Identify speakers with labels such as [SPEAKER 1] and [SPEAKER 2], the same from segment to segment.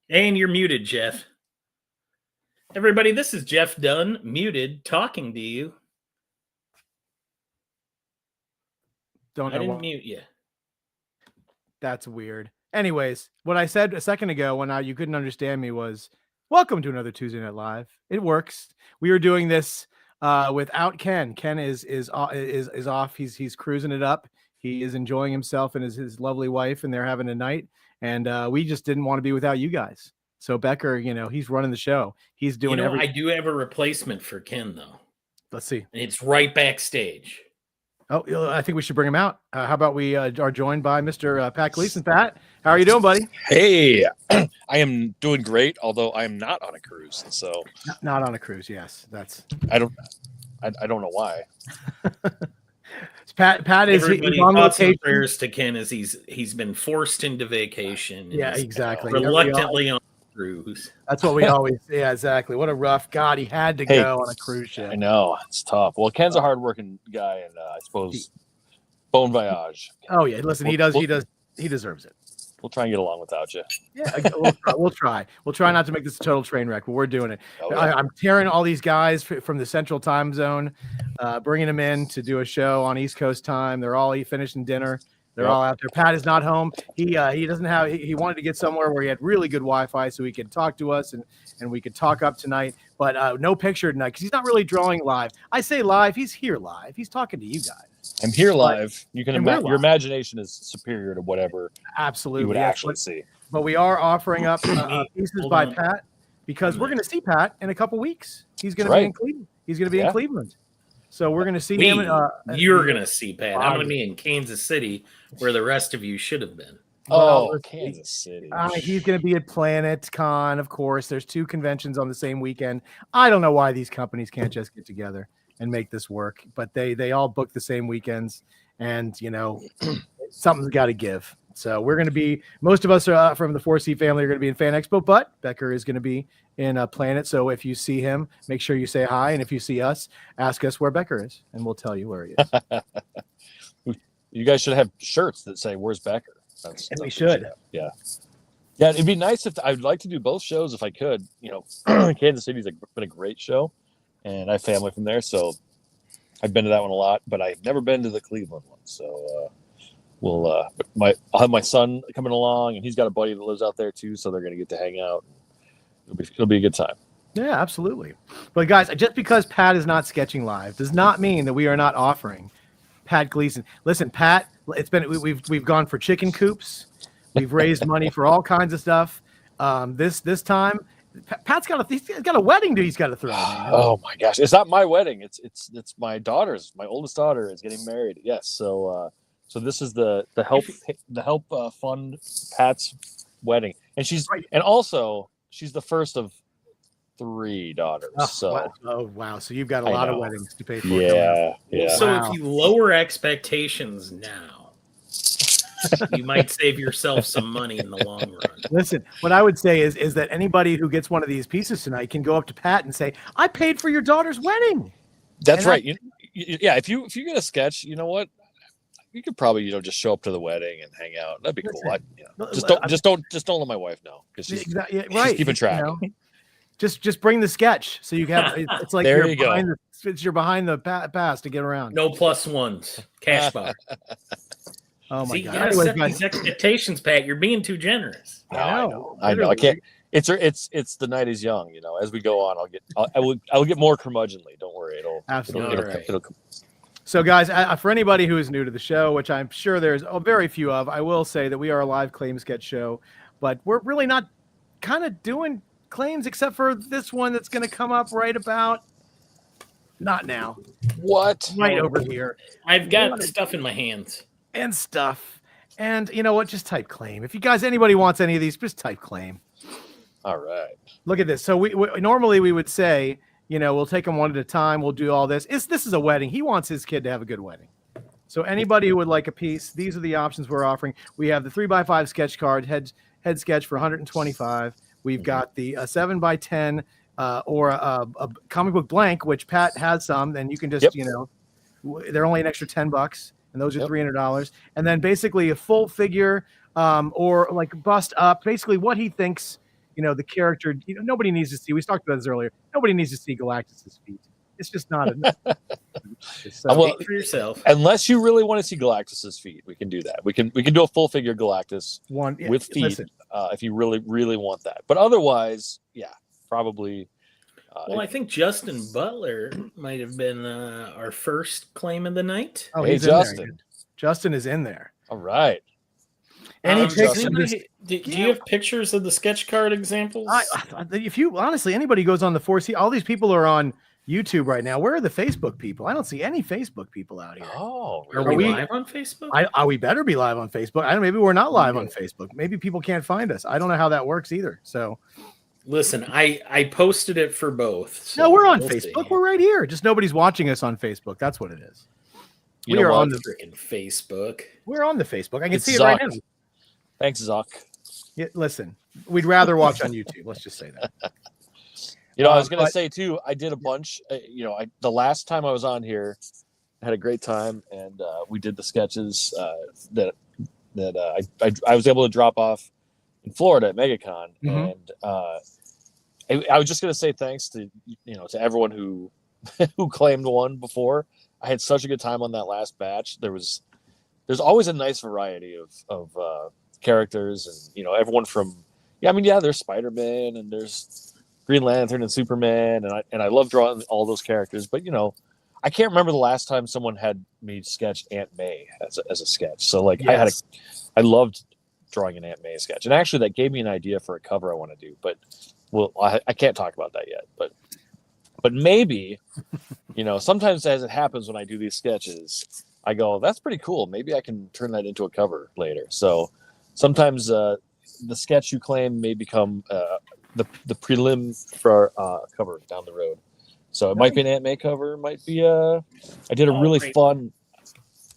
[SPEAKER 1] And you're muted, Jeff. Everybody, this is Jeff Dunn, muted, talking to you.
[SPEAKER 2] Don't know.
[SPEAKER 1] I didn't mute you.
[SPEAKER 2] That's weird. Anyways, what I said a second ago when you couldn't understand me was, welcome to another Tuesday Night Live. It works. We are doing this without Ken. Ken is off. He's cruising it up. He is enjoying himself and his lovely wife, and they're having a night. And we just didn't want to be without you guys. So Becker, he's running the show. He's doing everything.
[SPEAKER 1] I do have a replacement for Ken, though.
[SPEAKER 2] Let's see.
[SPEAKER 1] And it's right backstage.
[SPEAKER 2] Oh, I think we should bring him out. How about we are joined by Mr. Pat Gleason. Pat, how are you doing, buddy?
[SPEAKER 3] Hey, I am doing great, although I am not on a cruise. So
[SPEAKER 2] not on a cruise. Yes, that's.
[SPEAKER 3] I don't know why.
[SPEAKER 2] Pat is
[SPEAKER 1] Everybody
[SPEAKER 2] on
[SPEAKER 1] thoughts and
[SPEAKER 2] location.
[SPEAKER 1] prayers to Ken as he's been forced into vacation.
[SPEAKER 2] Yeah, exactly.
[SPEAKER 1] Reluctantly on a cruise.
[SPEAKER 2] That's what we always. Yeah, exactly. What a rough. God, he had to go on a cruise ship.
[SPEAKER 3] I know, it's tough. Well, Ken's a hardworking guy, and I suppose bon voyage.
[SPEAKER 2] Oh yeah, listen, he deserves it.
[SPEAKER 3] We'll try and get along without you.
[SPEAKER 2] Yeah, we'll try. We'll try not to make this a total train wreck, but we're doing it.
[SPEAKER 3] Oh, yeah.
[SPEAKER 2] I'm tearing all these guys from the Central Time Zone, bringing them in to do a show on East Coast time. They're all finishing dinner. They're all out there. Pat is not home. He doesn't have. He wanted to get somewhere where he had really good Wi-Fi so he could talk to us and we could talk up tonight. But no picture tonight because he's not really drawing live. I say live. He's here live. He's talking to you guys.
[SPEAKER 3] I'm here live. You can
[SPEAKER 2] live.
[SPEAKER 3] Your imagination is superior to whatever you would actually see.
[SPEAKER 2] But we are offering up pieces by Pat because we're going to see Pat in a couple weeks. He's going to be in Cleveland. He's going to be in Cleveland. So we're going to see him.
[SPEAKER 1] You're going to see Pat. I'm going to be in Kansas City, where the rest of you should have been.
[SPEAKER 3] Kansas City.
[SPEAKER 2] He's going to be at Planet Con, of course. There's 2 conventions on the same weekend. I don't know why these companies can't just get together and make this work, but they all book the same weekends, and something's got to give. So we're going to be, most of us are from the 4C family are going to be in Fan Expo, but Becker is going to be in Planet. So if you see him, make sure you say hi. And if you see us, ask us where Becker is, and we'll tell you where he is.
[SPEAKER 3] You guys should have shirts that say, "Where's Becker?"
[SPEAKER 2] We should.
[SPEAKER 3] Yeah. It'd be nice if I'd like to do both shows if I could. Kansas City's been a great show, and I have family from there, so I've been to that one a lot. But I've never been to the Cleveland one, so. I'll have my son coming along, and he's got a buddy that lives out there too, so they're going to get to hang out. It'll be a good time. Yeah,
[SPEAKER 2] absolutely. But guys, just because Pat is not sketching live does not mean that we are not offering Pat Gleason. Listen, Pat, we've gone for chicken coops, we've raised money for all kinds of stuff. This time, Pat's got a wedding he's got to throw. Man.
[SPEAKER 3] Oh my gosh, it's not my wedding. It's my daughter's. My oldest daughter is getting married. Yes, so this is the help fund Pat's wedding, and she's the first of 3 daughters.
[SPEAKER 2] Wow! So you've got a lot of weddings to pay for.
[SPEAKER 3] Yeah.
[SPEAKER 1] So if you lower expectations now, you might save yourself some money in the long run.
[SPEAKER 2] Listen, what I would say is that anybody who gets one of these pieces tonight can go up to Pat and say, "I paid for your daughter's wedding."
[SPEAKER 3] That's right. If you get a sketch, you know what? You could probably just show up to the wedding and hang out. That'd be cool. Just don't let my wife know because she's keeping track.
[SPEAKER 2] Just bring the sketch so you have. It's like
[SPEAKER 3] there
[SPEAKER 2] you're behind the pass to get around.
[SPEAKER 1] No plus ones, cash bar.
[SPEAKER 2] Oh my God!
[SPEAKER 1] You gotta set these expectations, Pat. You're being too generous.
[SPEAKER 3] I know. I can't. It's the night is young. As we go on, I will get more curmudgeonly. Don't worry. It'll come.
[SPEAKER 2] So, guys, for anybody who is new to the show, which I'm sure there's very few of, I will say that we are a live claim sketch show, but we're really not kind of doing claims except for this one that's going to come up right about not now.
[SPEAKER 3] What?
[SPEAKER 2] Right over here.
[SPEAKER 1] I've got stuff in my hands.
[SPEAKER 2] And stuff. And you know what? Just type claim. If you guys, anybody wants any of these, just type claim.
[SPEAKER 3] All right.
[SPEAKER 2] Look at this. So we normally we would say, we'll take them one at a time. We'll do all this. This is a wedding. He wants his kid to have a good wedding. So anybody who would like a piece, these are the options we're offering. We have the 3x5 sketch card, head sketch for $125. We've got the 7x10 or a comic book blank, which Pat has some. And you can just, they're only an extra $10, and those are $300. And then basically a full figure or like bust up, basically what he thinks the character. Nobody needs to see. We talked about this earlier. Nobody needs to see Galactus's feet. It's just not enough. So,
[SPEAKER 3] Well,
[SPEAKER 1] for yourself.
[SPEAKER 3] Unless you really want to see Galactus's feet, we can do that. We can do a full figure Galactus with feet if you really, really want that. But otherwise, yeah, probably.
[SPEAKER 1] Well, I think Justin Butler might have been our first claim of the night.
[SPEAKER 2] Oh,
[SPEAKER 3] hey,
[SPEAKER 2] he's
[SPEAKER 3] Justin.
[SPEAKER 2] in there. Justin is in there.
[SPEAKER 3] All right.
[SPEAKER 2] Any pictures?
[SPEAKER 1] Do you have pictures of the sketch card examples?
[SPEAKER 2] If you honestly, anybody goes on the 4C, all these people are on YouTube right now. Where are the Facebook people? I don't see any Facebook people out here.
[SPEAKER 3] Oh,
[SPEAKER 1] are we live on Facebook?
[SPEAKER 2] We better be live on Facebook. I don't. Maybe we're not live on Facebook. Maybe people can't find us. I don't know how that works either. So,
[SPEAKER 1] listen, I posted it for both. So
[SPEAKER 2] no, we're on Facebook. See. We're right here. Just nobody's watching us on Facebook. That's what it is.
[SPEAKER 1] We are on the freaking Facebook.
[SPEAKER 2] We're on the Facebook. I can see it right now.
[SPEAKER 3] Thanks, Zuck.
[SPEAKER 2] Yeah, listen, we'd rather watch on YouTube. Let's just say that.
[SPEAKER 3] I was going to say too, I did a bunch, the last time I was on here, I had a great time, and we did the sketches that I was able to drop off in Florida at MegaCon. And I was just going to say thanks to, to everyone who claimed one before. I had such a good time on that last batch. There's always a nice variety of characters, and, everyone from, there's Spider-Man and there's Green Lantern and Superman, and I love drawing all those characters. But I can't remember the last time someone had me sketch Aunt May as a sketch. So yes. I loved drawing an Aunt May sketch, and actually that gave me an idea for a cover I want to do. But I can't talk about that yet. But maybe sometimes as it happens when I do these sketches, I go, that's pretty cool. Maybe I can turn that into a cover later. So sometimes the sketch you claim may become the prelim for cover down the road. So it might be an Aunt May cover. It might be I did a really fun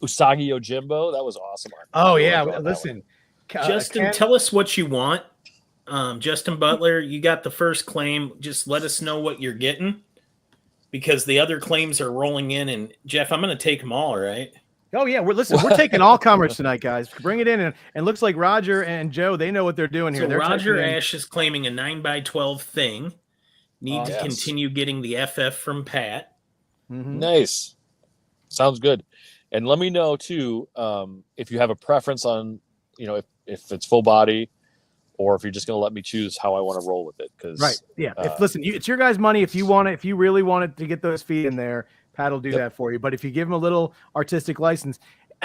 [SPEAKER 3] Usagi Yojimbo. That was awesome.
[SPEAKER 2] Oh yeah, listen,
[SPEAKER 1] Justin, tell us what you want. Justin Butler, you got the first claim. Just let us know what you're getting, because the other claims are rolling in. And Jeff, I'm going to take them all. Right?
[SPEAKER 2] Oh yeah, we're taking all comers tonight, guys. Bring it in, and looks like Roger and Joe, they know what they're doing here.
[SPEAKER 1] So Roger Ash is claiming a 9x12 thing. Need to continue getting the FF from Pat.
[SPEAKER 3] Nice, sounds good. And let me know too if you have a preference on if it's full body, or if you're just going to let me choose how I want to roll with it. Because
[SPEAKER 2] listen, it's your guys' money. If you really want it to get those feet in there, Pat will do that for you. But if you give him a little artistic license,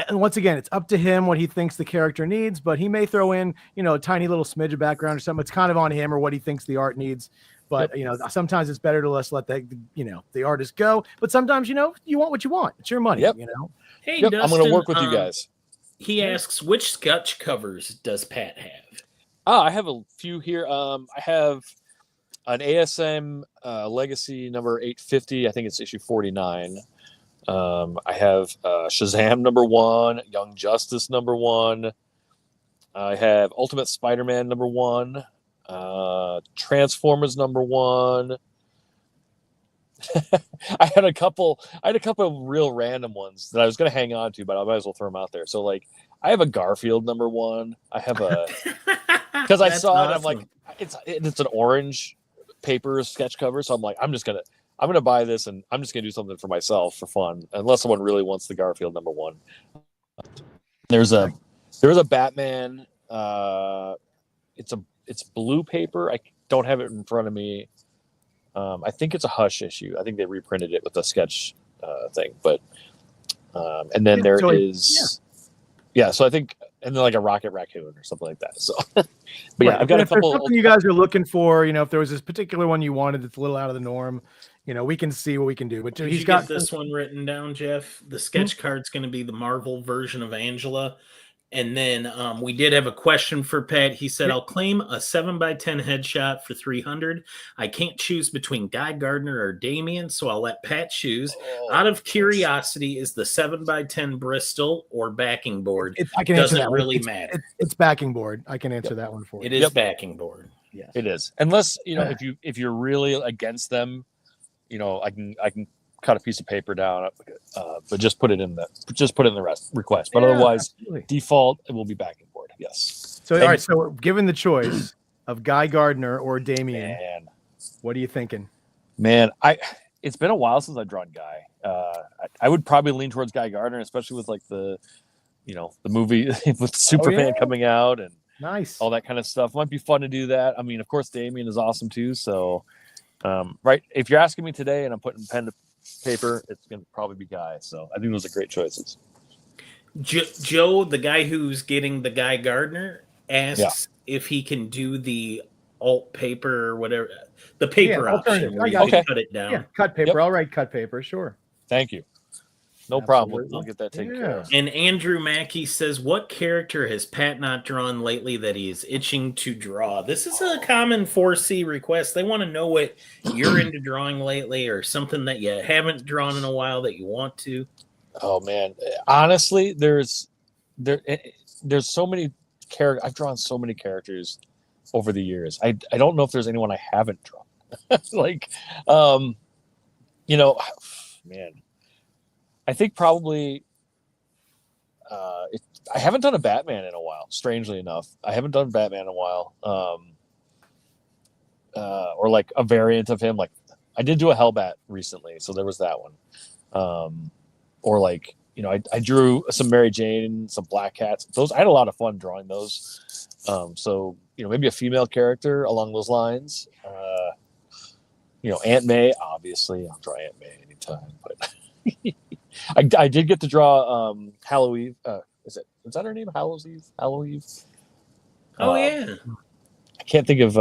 [SPEAKER 2] and once again, it's up to him what he thinks the character needs, but he may throw in, a tiny little smidge of background or something. It's kind of on him or what he thinks the art needs. But, sometimes it's better to let the artist go. But sometimes, you want what you want. It's your money,
[SPEAKER 1] Hey, Dustin,
[SPEAKER 3] I'm going to work with you guys.
[SPEAKER 1] He asks, which sketch covers does Pat have?
[SPEAKER 3] I have a few here. I have an ASM Legacy number 850. I think it's issue 49. I have Shazam number 1, Young Justice number 1. I have Ultimate Spider-Man number 1, Transformers number 1. I had a couple of real random ones that I was going to hang on to, but I might as well throw them out there. So I have a Garfield number 1. I have a because I saw it. I'm like, it's an orange paper sketch cover, so I'm like, I'm gonna buy this, and I'm just gonna do something for myself for fun, unless someone really wants the Garfield number 1. There was a Batman. It's blue paper. I don't have it in front of me. I think it's a Hush issue. I think they reprinted it with a sketch thing, but and then so I think, and then like a Rocket Raccoon or something like that. So, but yeah, I've got a couple.
[SPEAKER 2] If there's something you guys are looking for, if there was this particular one you wanted that's a little out of the norm, we can see what we can do. But
[SPEAKER 1] he's got this one written down, Jeff. The sketch card's going to be the Marvel version of Angela. And then we did have a question for Pat. He said, I'll claim a 7x10 headshot for 300. I can't choose between Guy Gardner or Damien, so I'll let Pat choose. Out of curiosity, is the 7x10 Bristol or backing board?
[SPEAKER 2] I can answer that.
[SPEAKER 1] Doesn't really matter.
[SPEAKER 2] It's backing board. I can answer that one for you.
[SPEAKER 1] It is backing board.
[SPEAKER 2] Yes.
[SPEAKER 3] It is. Unless, if you're really against them, I can cut a piece of paper down, but just put it in the request. But otherwise, default, it will be backing board. Yes.
[SPEAKER 2] So all right. So given the choice, of Guy Gardner or Damien.
[SPEAKER 3] Man,
[SPEAKER 2] What are you thinking?
[SPEAKER 3] man, it's been a while since I've drawn Guy. I would probably lean towards Guy Gardner, especially with like the movie with Superman coming out and
[SPEAKER 2] Nice.
[SPEAKER 3] all that kind of stuff. Might be fun to do that. I mean, of course, Damien is awesome too. So, right, if you're asking me today and I'm putting pen to paper, it's gonna probably be Guy. So I think those are great choices.
[SPEAKER 1] Joe, the guy who's getting the Guy Gardner, asks if he can do the alt paper or whatever, the paper option where you can cut it down.
[SPEAKER 2] Yeah, cut paper. I'll write cut paper. Sure.
[SPEAKER 3] Thank you. No problem. We'll get that taken care of.
[SPEAKER 1] And Andrew Mackey says, what character has Pat not drawn lately that he is itching to draw? This is a common 4C request. They want to know what you're into drawing lately or something that you haven't drawn in a while that you want to.
[SPEAKER 3] Oh man, honestly, there's so many characters. I've drawn so many characters over the years. I don't know if there's anyone I haven't drawn. Like, man, I think probably I haven't done a Batman in a while. Strangely enough, I haven't done Batman in a while. Or like a variant of him. Like I did do a Hellbat recently, so there was that one. Or like, I drew some Mary Jane, some Black Cats. Those I had a lot of fun drawing those. So maybe a female character along those lines. Aunt May, obviously, I'll draw Aunt May anytime. But I did get to draw Halloween. Is that her name? Halloween?
[SPEAKER 1] Oh yeah.
[SPEAKER 3] I can't think of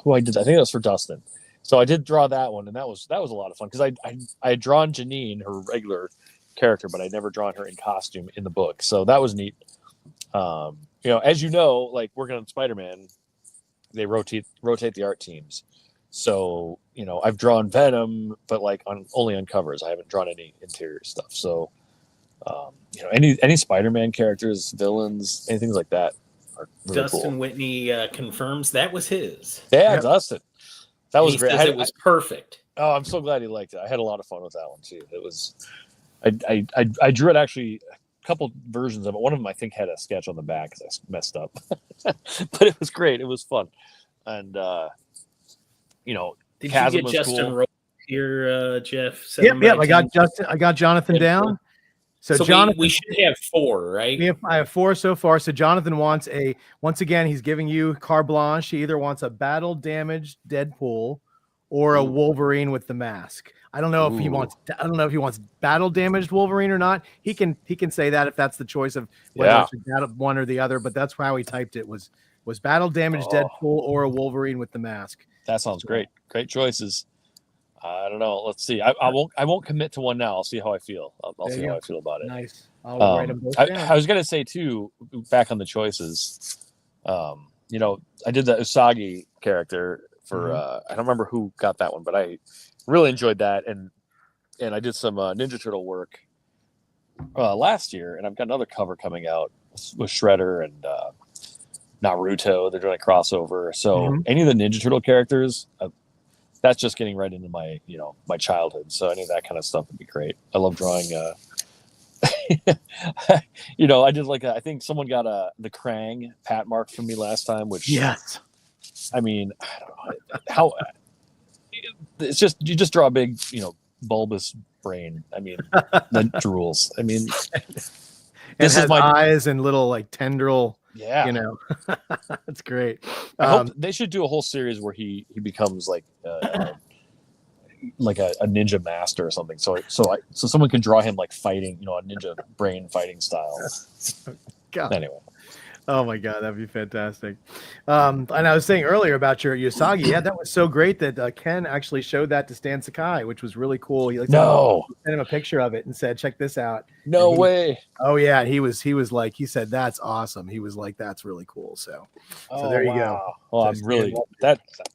[SPEAKER 3] who I did. I think that was for Dustin. So I did draw that one, and that was a lot of fun because I had drawn Janine, her regular character, but I'd never drawn her in costume in the book. So that was neat. As like working on Spider-Man, they rotate the art teams. So I've drawn Venom, but like only on covers. I haven't drawn any interior stuff. So any Spider-Man characters, villains, anything like that are really
[SPEAKER 1] Dustin
[SPEAKER 3] cool.
[SPEAKER 1] Whitney confirms that was his.
[SPEAKER 3] Yeah, yep. Dustin. That was great.
[SPEAKER 1] It was perfect.
[SPEAKER 3] Oh, I'm so glad he liked it. I had a lot of fun with that one too. It was, I drew it actually a couple versions of it. One of them I think had a sketch on the back because I messed up, but it was great. It was fun, and
[SPEAKER 1] did
[SPEAKER 3] Chasm
[SPEAKER 1] you get Justin
[SPEAKER 3] cool.
[SPEAKER 1] Rose here, Jeff?
[SPEAKER 2] Yep. I got Justin. I got Jonathan down. So Jonathan,
[SPEAKER 1] we should have 4, right?
[SPEAKER 2] I have 4 so far. So Jonathan wants once again, he's giving you carte blanche. He either wants a battle damaged Deadpool or a Wolverine with the mask. I don't know if he wants battle damaged Wolverine or not. He can say that if that's the choice of whether it's one or the other, but that's how he typed it was battle damaged Deadpool or a Wolverine with the mask.
[SPEAKER 3] That sounds great. Great choices. I don't know. Let's see. I won't commit to one now. I'll see how I feel. I'll see how I feel about it.
[SPEAKER 2] Nice. I'll write them both down.
[SPEAKER 3] I was gonna say too, back on the choices. I did the Usagi character for I don't remember who got that one, but I really enjoyed that, and I did some Ninja Turtle work last year, and I've got another cover coming out with Shredder and Naruto. They're doing a crossover, so any of the Ninja Turtle characters. That's just getting right into my, my childhood. So any of that kind of stuff would be great. I love drawing. I did I think someone got the Krang Pat mark from me last time, which
[SPEAKER 2] yes.
[SPEAKER 3] I mean, I don't know how. It's just you just draw a big, bulbous brain. I mean, that drools. I mean,
[SPEAKER 2] this is my eyes and little tendril.
[SPEAKER 3] Yeah,
[SPEAKER 2] that's great.
[SPEAKER 3] I hope they should do a whole series where he becomes like a ninja master or something. So someone can draw him like fighting, a ninja brain fighting style.
[SPEAKER 2] God.
[SPEAKER 3] Anyway.
[SPEAKER 2] Oh my God, that'd be fantastic. And I was saying earlier about your Usagi. Yeah, that was so great that Ken actually showed that to Stan Sakai, which was really cool. He sent him a picture of it and said, "Check this out."
[SPEAKER 3] No way.
[SPEAKER 2] Oh yeah, he said that's awesome. He was like, that's really cool. So there you go.
[SPEAKER 3] Well,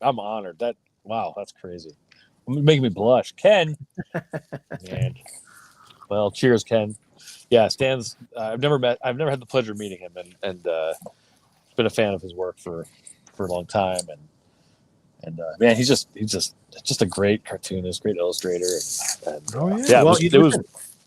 [SPEAKER 3] I'm honored. That's crazy. Making me blush, Ken. Man. Well, cheers, Ken. Yeah, Stan's. I've never had the pleasure of meeting him, and been a fan of his work for a long time, and man, he's just a great cartoonist, great illustrator, and it was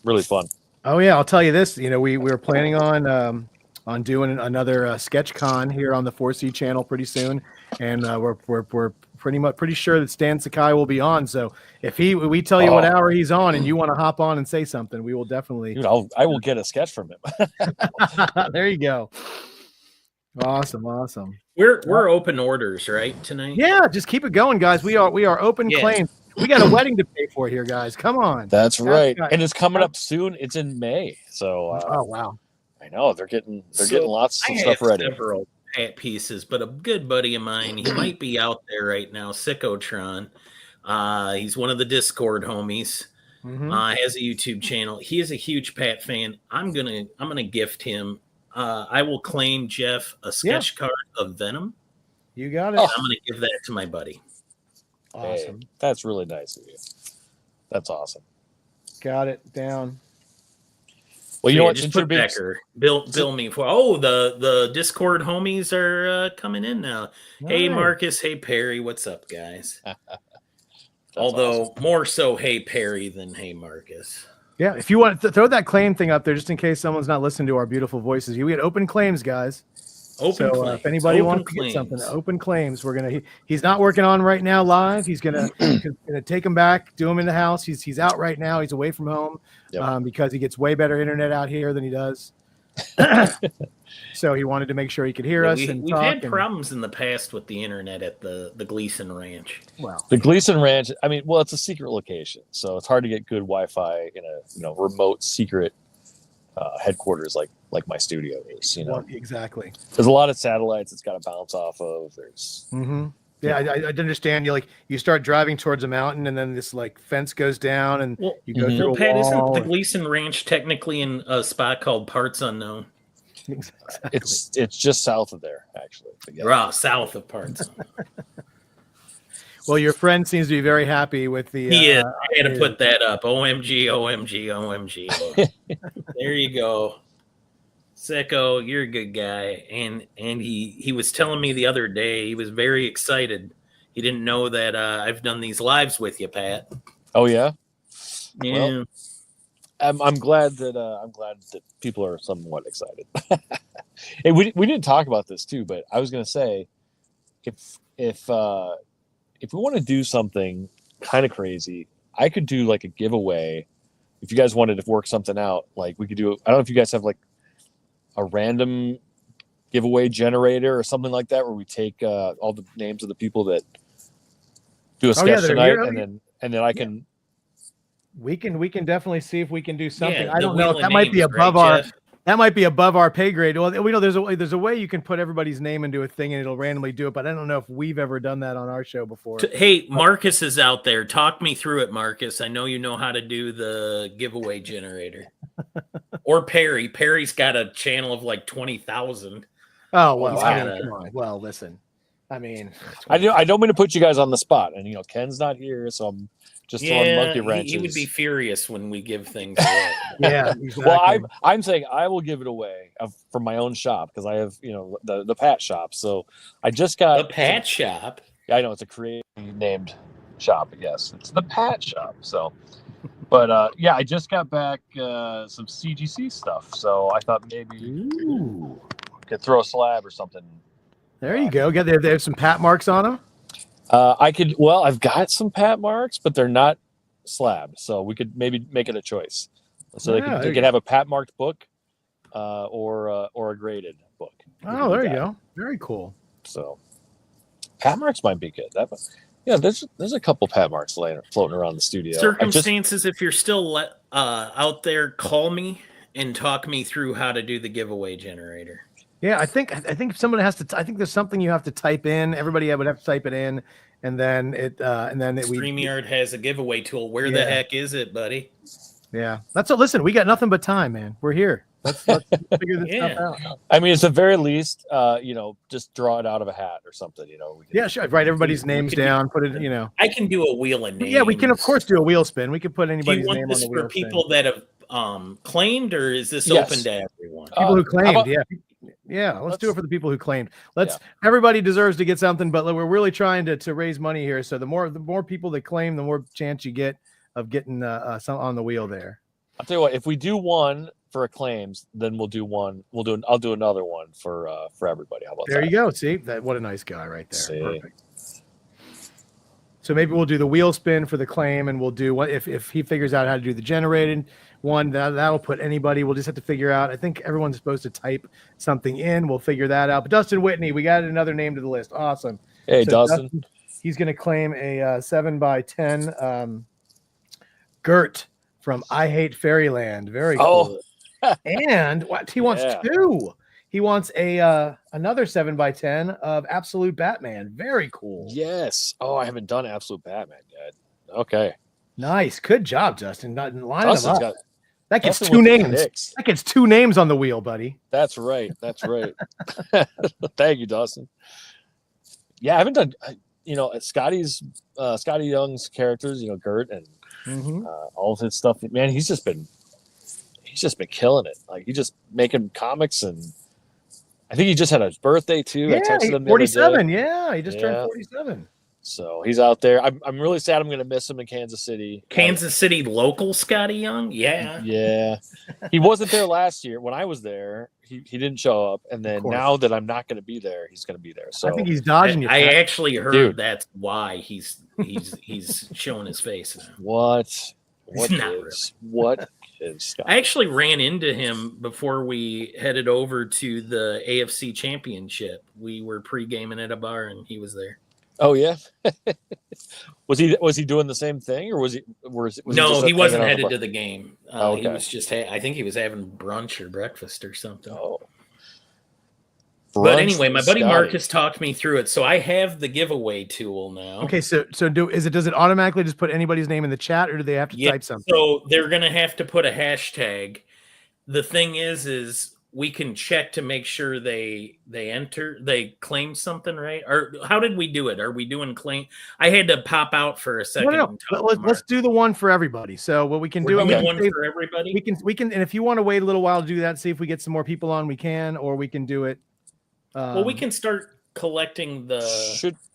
[SPEAKER 3] really fun.
[SPEAKER 2] Oh yeah, I'll tell you this. We were planning on on doing another sketch con here on the 4C channel pretty soon, and we're pretty sure that Stan Sakai will be on. So if we tell you what hour he's on, and you want to hop on and say something, we will definitely.
[SPEAKER 3] Dude, I will get a sketch from him.
[SPEAKER 2] There you go. Awesome.
[SPEAKER 1] We're open orders right tonight.
[SPEAKER 2] Yeah, just keep it going, guys. We are open claims. We got a wedding to pay for here, guys. Come on.
[SPEAKER 3] That's right, and it's coming up soon. It's in May, so.
[SPEAKER 2] Oh wow.
[SPEAKER 3] I know they're getting lots of stuff ready.
[SPEAKER 1] Several Pat pieces, but a good buddy of mine, he might be out there right now, Sycotron. He's one of the Discord homies. Has a YouTube channel. He is a huge Pat fan. I'm gonna gift him. I will claim Jeff a sketch card of Venom.
[SPEAKER 2] You got it.
[SPEAKER 1] I'm gonna give that to my buddy.
[SPEAKER 2] Awesome.
[SPEAKER 3] Hey, that's really nice of you. That's awesome.
[SPEAKER 2] Got it down.
[SPEAKER 3] Well, you know what?
[SPEAKER 1] Just put Becker. Bill me for. Oh, the Discord homies are coming in now. Hey Marcus. Hey Perry. What's up, guys? Although awesome. More so, hey Perry than hey Marcus.
[SPEAKER 2] Yeah, if you want to throw that claim thing up there, just in case someone's not listening to our beautiful voices, we had open claims, guys.
[SPEAKER 1] Open claims.
[SPEAKER 2] If anybody wants to get something, open claims. We're gonna. He's not working on right now live. He's gonna take him back, do him in the house. He's out right now. He's away from home because he gets way better internet out here than he does. So he wanted to make sure he could hear us. We've
[SPEAKER 1] had problems in the past with the internet at the Gleason Ranch.
[SPEAKER 2] Well,
[SPEAKER 3] the Gleason Ranch. I mean, it's a secret location, so it's hard to get good Wi-Fi in a remote secret headquarters like my studio is.
[SPEAKER 2] Exactly.
[SPEAKER 3] There's a lot of satellites it's got to bounce off of. There's.
[SPEAKER 2] Yeah, I understand. You start driving towards a mountain, and then this fence goes down, and you go through a
[SPEAKER 1] Pat,
[SPEAKER 2] wall.
[SPEAKER 1] Isn't the Gleason Ranch technically in a spot called Parts Unknown?
[SPEAKER 2] Exactly.
[SPEAKER 3] It's just south of there, actually.
[SPEAKER 1] South of Parts Unknown.
[SPEAKER 2] Well, your friend seems to be very happy with the.
[SPEAKER 1] He is. I had to put that up. OMG, OMG, OMG. There you go. Sicko, you're a good guy. And he was telling me the other day, he was very excited. He didn't know that I've done these lives with you, Pat.
[SPEAKER 3] Oh, yeah?
[SPEAKER 1] Yeah.
[SPEAKER 3] Well, I'm glad that people are somewhat excited. Hey, we didn't talk about this too, but I was going to say, if we want to do something kind of crazy, I could do a giveaway. If you guys wanted to work something out, we could do. I don't know if you guys have a random giveaway generator or something like that, where we take all the names of the people that do a sketch tonight, and then I can.
[SPEAKER 2] We can definitely see if we can do something.
[SPEAKER 1] Yeah,
[SPEAKER 2] I don't know if that might be above our pay grade. Well, we know there's a way you can put everybody's name into a thing and it'll randomly do it, but I don't know if we've ever done that on our show before.
[SPEAKER 1] Hey, Marcus is out there. Talk me through it, Marcus. I know you know how to do the giveaway generator. Or Perry. Perry's got a channel of 20,000.
[SPEAKER 2] Oh, well, come on. Well, listen. I mean,
[SPEAKER 3] I don't mean to put you guys on the spot, and Ken's not here, so I'm just throwing monkey wrenches.
[SPEAKER 1] He would be furious when we give things away.
[SPEAKER 2] Yeah, exactly.
[SPEAKER 3] Well, I'm saying I will give it away from my own shop because I have the Pat shop. So I just got
[SPEAKER 1] the Pat shop.
[SPEAKER 3] I know it's a creatively named shop. Yes, it's the Pat shop. So, but I just got back some CGC stuff. So I thought maybe could throw a slab or something.
[SPEAKER 2] There you go. They have some Pat marks on them.
[SPEAKER 3] I've got some Pat marks, but they're not slabbed. So we could maybe make it a choice. So they could have a Pat marked book or a graded book.
[SPEAKER 2] Oh, there you go. Very cool.
[SPEAKER 3] So Pat marks might be good. There's a couple Pat marks floating around the studio.
[SPEAKER 2] Circumstances,
[SPEAKER 1] if you're still out there, call me and talk me through how to do the giveaway generator.
[SPEAKER 2] Yeah, I think someone has to. I think there's something you have to type in. Everybody would have to type it in, and then
[SPEAKER 1] StreamYard has a giveaway tool. Where the heck is it, buddy?
[SPEAKER 2] Yeah, listen. We got nothing but time, man. We're here. Let's figure this stuff out.
[SPEAKER 3] I mean, it's the very least, just draw it out of a hat or something.
[SPEAKER 2] Sure. Write everybody's names down. Put it.
[SPEAKER 1] I can do a wheel of names.
[SPEAKER 2] Yeah, we can of course do a wheel spin. We could put anybody's name on the wheel.
[SPEAKER 1] Do you want this for people that have claimed, or is this open to everyone?
[SPEAKER 2] People who claimed, yeah. Let's do it for the people who claimed. Everybody deserves to get something, but we're really trying to raise money here. So the more people that claim, the more chance you get of getting some on the wheel there.
[SPEAKER 3] I'll tell you what, if we do one, for Acclaims, then we'll do one. I'll do another one for everybody. How about
[SPEAKER 2] There
[SPEAKER 3] that?
[SPEAKER 2] you go. See that? What a nice guy right there.
[SPEAKER 3] See.
[SPEAKER 2] Perfect. So maybe we'll do the wheel spin for the claim, and we'll do what if he figures out how to do the generated one. That'll put anybody. We'll just have to figure out. I think everyone's supposed to type something in. We'll figure that out. But Dustin Whitney, we got another name to the list. Awesome.
[SPEAKER 3] Hey,
[SPEAKER 2] So
[SPEAKER 3] Dustin.
[SPEAKER 2] He's going to claim a 7x10 Gert from I Hate Fairyland. Very cool. And what he wants two. He wants another 7x10 of Absolute Batman. Very cool.
[SPEAKER 3] Yes. Oh, I haven't done Absolute Batman yet. Okay.
[SPEAKER 2] Nice. Good job, Justin. Not lining them up. That gets
[SPEAKER 3] Dustin
[SPEAKER 2] two
[SPEAKER 3] with the
[SPEAKER 2] names.
[SPEAKER 3] picks.
[SPEAKER 2] That gets two names on the wheel, buddy.
[SPEAKER 3] That's right. That's right. Thank you, Dustin. Yeah, I haven't done. Scotty Young's characters. Gert and all of his stuff. Man, he's just been killing it. Like he's just making comics, and I think he just had his birthday too.
[SPEAKER 2] Yeah,
[SPEAKER 3] I texted him
[SPEAKER 2] 47. Yeah, he just turned 47.
[SPEAKER 3] So he's out there. I'm really sad. I'm going to miss him in Kansas City.
[SPEAKER 1] Kansas City local Scotty Young. Yeah.
[SPEAKER 3] Yeah. He wasn't there last year when I was there. He didn't show up, and then now that I'm not going to be there, he's going to be there. So
[SPEAKER 2] I think he's dodging you.
[SPEAKER 1] I actually heard that's why he's showing his face now.
[SPEAKER 3] What
[SPEAKER 1] Not really.
[SPEAKER 3] What is Scott?
[SPEAKER 1] I actually ran into him before we headed over to the AFC Championship. We were pre-gaming at a bar, and he was there.
[SPEAKER 3] Oh yeah. Was he doing the same thing, or was he?
[SPEAKER 1] No, he wasn't headed to the game.
[SPEAKER 3] Okay.
[SPEAKER 1] He was just. I think he was having brunch or breakfast or something.
[SPEAKER 3] Oh.
[SPEAKER 1] But anyway, my buddy
[SPEAKER 3] Scotty.
[SPEAKER 1] Marcus talked me through it, so I have the giveaway tool now.
[SPEAKER 2] Okay, so does it automatically just put anybody's name in the chat, or do they have to type something?
[SPEAKER 1] So they're gonna have to put a hashtag. The thing is we can check to make sure they claim something, right? Or how did we do it? Are we doing claim? I had to pop out for a second.
[SPEAKER 2] No. Let's do the one for everybody. So what we can do,
[SPEAKER 1] one for everybody.
[SPEAKER 2] We can, and if you want to wait a little while to do that, see if we get some more people on, we can, or we can do it.
[SPEAKER 1] Well, we can start collecting the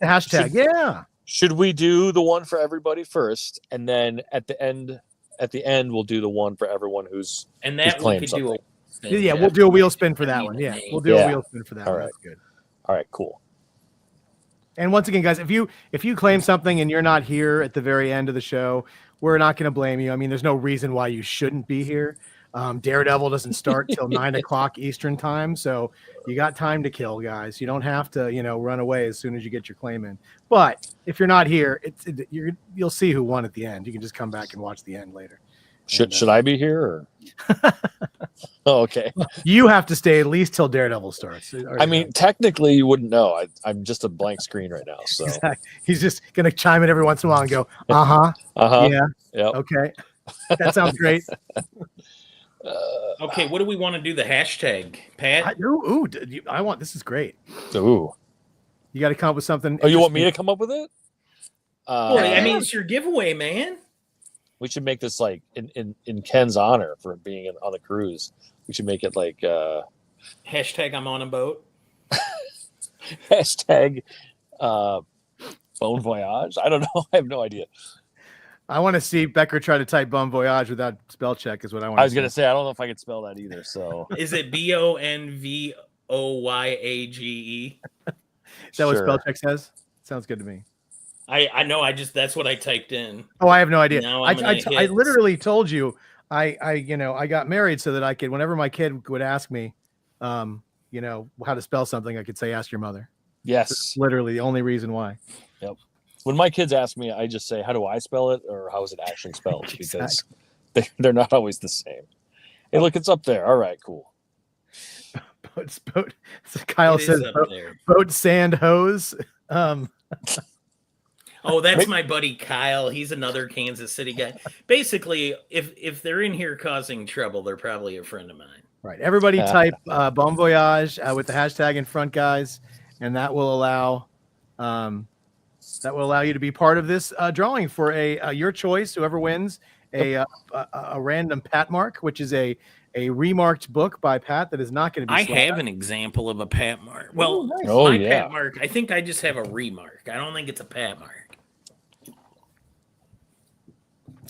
[SPEAKER 2] hashtag.
[SPEAKER 3] Should we do the one for everybody first, and then at the end, we'll do the one for everyone who's
[SPEAKER 2] we
[SPEAKER 3] something.
[SPEAKER 2] We'll do a wheel spin for that one. Yeah, we'll do a wheel spin for that one.
[SPEAKER 3] Right.
[SPEAKER 2] That's good.
[SPEAKER 3] All right, cool.
[SPEAKER 2] And once again, guys, if you claim something and you're not here at the very end of the show, we're not going to blame you. I mean, there's no reason why you shouldn't be here. Daredevil doesn't start till 9:00 Eastern time, so you got time to kill, guys. You don't have to, run away as soon as you get your claim in. But if you're not here, you'll see who won at the end. You can just come back and watch the end later.
[SPEAKER 3] Should I be here? Or? Oh, okay.
[SPEAKER 2] You have to stay at least till Daredevil starts.
[SPEAKER 3] I mean, technically, you wouldn't know. I'm just a blank screen right now. So
[SPEAKER 2] exactly. He's just gonna chime in every once in a while and go, yeah, okay, that sounds great.
[SPEAKER 1] Okay, what do we want to do? The hashtag, Pat?
[SPEAKER 2] I want. This is great.
[SPEAKER 3] Ooh,
[SPEAKER 2] you got to come up with something.
[SPEAKER 3] Oh, you want me to come up with it?
[SPEAKER 1] Well, I mean, it's your giveaway, man.
[SPEAKER 3] We should make this like in Ken's honor for being on the cruise. We should make it like
[SPEAKER 1] hashtag I'm on a boat.
[SPEAKER 3] Hashtag Bon Voyage. I don't know. I have no idea.
[SPEAKER 2] I want to see Becker try to type Bon Voyage without spell check is what I want.
[SPEAKER 3] I was going to say, I don't know if I could spell that either. So
[SPEAKER 1] is it BONVOYAGE?
[SPEAKER 2] Is that what spell check says? Sounds good to me.
[SPEAKER 1] I know. That's what I typed in.
[SPEAKER 2] Oh, I have no idea.
[SPEAKER 1] Now
[SPEAKER 2] I literally told you I got married so that I could, whenever my kid would ask me, how to spell something, I could say, ask your mother.
[SPEAKER 3] Yes.
[SPEAKER 2] That's literally the only reason why.
[SPEAKER 3] Yep. When my kids ask me, I just say, how do I spell it? Or how is it actually spelled? Because they're not always the same. Hey, look, it's up there. All right, cool.
[SPEAKER 2] Boat. Kyle says boat, sand, hose.
[SPEAKER 1] Oh, that's my buddy Kyle. He's another Kansas City guy. Basically, if they're in here causing trouble, they're probably a friend of mine.
[SPEAKER 2] Right. Everybody type Bon Voyage with the hashtag in front, guys, and that will allow you to be part of this drawing for your choice. Whoever wins a random Pat mark, which is a remarked book by Pat that is not going to be.
[SPEAKER 1] I have an example of a Pat mark. Well, Pat mark. I think I just have a remark. I don't think it's a Pat mark.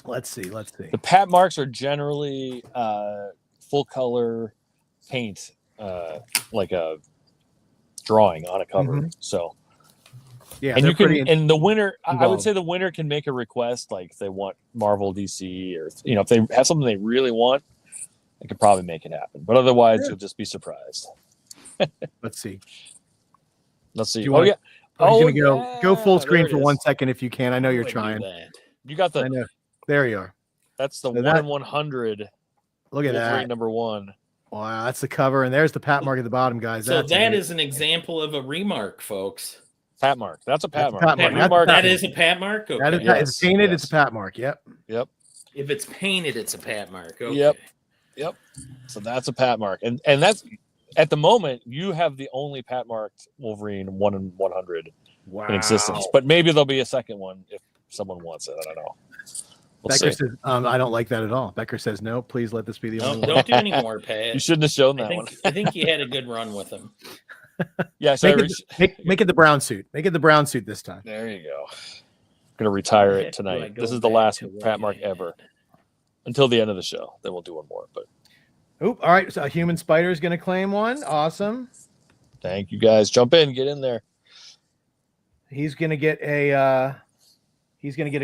[SPEAKER 2] Let's see.
[SPEAKER 3] The Pat marks are generally full color paint, like a drawing on a cover.
[SPEAKER 2] Mhm.
[SPEAKER 3] So
[SPEAKER 2] Yeah,
[SPEAKER 3] and
[SPEAKER 2] they're
[SPEAKER 3] you can,
[SPEAKER 2] pretty
[SPEAKER 3] and the winner, I would
[SPEAKER 2] involved.
[SPEAKER 3] say the winner can make a request, like if they want Marvel, DC, or if they have something they really want, they could probably make it happen. But otherwise,
[SPEAKER 2] Yeah.
[SPEAKER 3] you'll just be surprised.
[SPEAKER 2] Let's see.
[SPEAKER 3] Let's see.
[SPEAKER 2] Do you
[SPEAKER 3] Oh
[SPEAKER 2] wanna-
[SPEAKER 3] yeah.
[SPEAKER 2] Oh, he's
[SPEAKER 3] Oh
[SPEAKER 2] gonna go full
[SPEAKER 3] yeah,
[SPEAKER 2] screen
[SPEAKER 3] there it
[SPEAKER 2] for
[SPEAKER 3] is.
[SPEAKER 2] 1 second if you can. I know
[SPEAKER 1] I
[SPEAKER 2] you're
[SPEAKER 1] wouldn't do
[SPEAKER 2] trying.
[SPEAKER 1] that.
[SPEAKER 3] You got
[SPEAKER 2] I
[SPEAKER 3] the.
[SPEAKER 2] know. There you are.
[SPEAKER 3] That's the
[SPEAKER 2] So
[SPEAKER 3] 1 in 100.
[SPEAKER 2] Look at
[SPEAKER 3] Wolverine
[SPEAKER 2] that.
[SPEAKER 3] #1.
[SPEAKER 2] Wow, that's the cover, and there's the pat mark at the bottom, guys.
[SPEAKER 1] So
[SPEAKER 2] That's
[SPEAKER 1] that
[SPEAKER 2] amazing.
[SPEAKER 1] is an example of a remark, folks.
[SPEAKER 3] Pat mark. That's a pat
[SPEAKER 2] That's a
[SPEAKER 3] mark.
[SPEAKER 2] pat mark.
[SPEAKER 1] Pat
[SPEAKER 2] That's a
[SPEAKER 1] mark.
[SPEAKER 2] pat
[SPEAKER 1] That
[SPEAKER 2] mark.
[SPEAKER 1] is a pat mark. Okay.
[SPEAKER 2] That is
[SPEAKER 3] Yes,
[SPEAKER 2] if it's painted,
[SPEAKER 3] yes.
[SPEAKER 2] it's a pat mark. Yep.
[SPEAKER 3] Yep.
[SPEAKER 1] If it's painted, it's a pat mark. Okay.
[SPEAKER 3] Yep. So that's a pat mark, and that's at the moment you have the only pat marked Wolverine 1 in 100
[SPEAKER 1] Wow.
[SPEAKER 3] in existence. But maybe there'll be a second one if someone wants it. I don't know. We'll
[SPEAKER 2] Becker
[SPEAKER 3] see.
[SPEAKER 2] says, I don't like that at all. Becker says, no, please let this be the
[SPEAKER 1] No,
[SPEAKER 2] only one.
[SPEAKER 1] don't do any more, Pat.
[SPEAKER 3] You shouldn't have shown
[SPEAKER 1] I
[SPEAKER 3] that one.
[SPEAKER 1] think you had a good run with him.
[SPEAKER 3] Yeah. So
[SPEAKER 2] Make it the brown suit. Make it the brown suit this time.
[SPEAKER 3] there you go. I'm gonna retire
[SPEAKER 1] Heck,
[SPEAKER 3] it
[SPEAKER 1] do I
[SPEAKER 3] tonight.
[SPEAKER 1] go
[SPEAKER 3] This is the
[SPEAKER 1] back
[SPEAKER 3] last
[SPEAKER 1] to what
[SPEAKER 3] pat
[SPEAKER 1] I
[SPEAKER 3] mark
[SPEAKER 1] had?
[SPEAKER 3] ever until the end of the show. Then we'll do one more. But
[SPEAKER 2] Oop, all right. So a human spider is going to claim one. Awesome.
[SPEAKER 3] thank you guys. Jump in. Get in there.
[SPEAKER 2] He's going to get a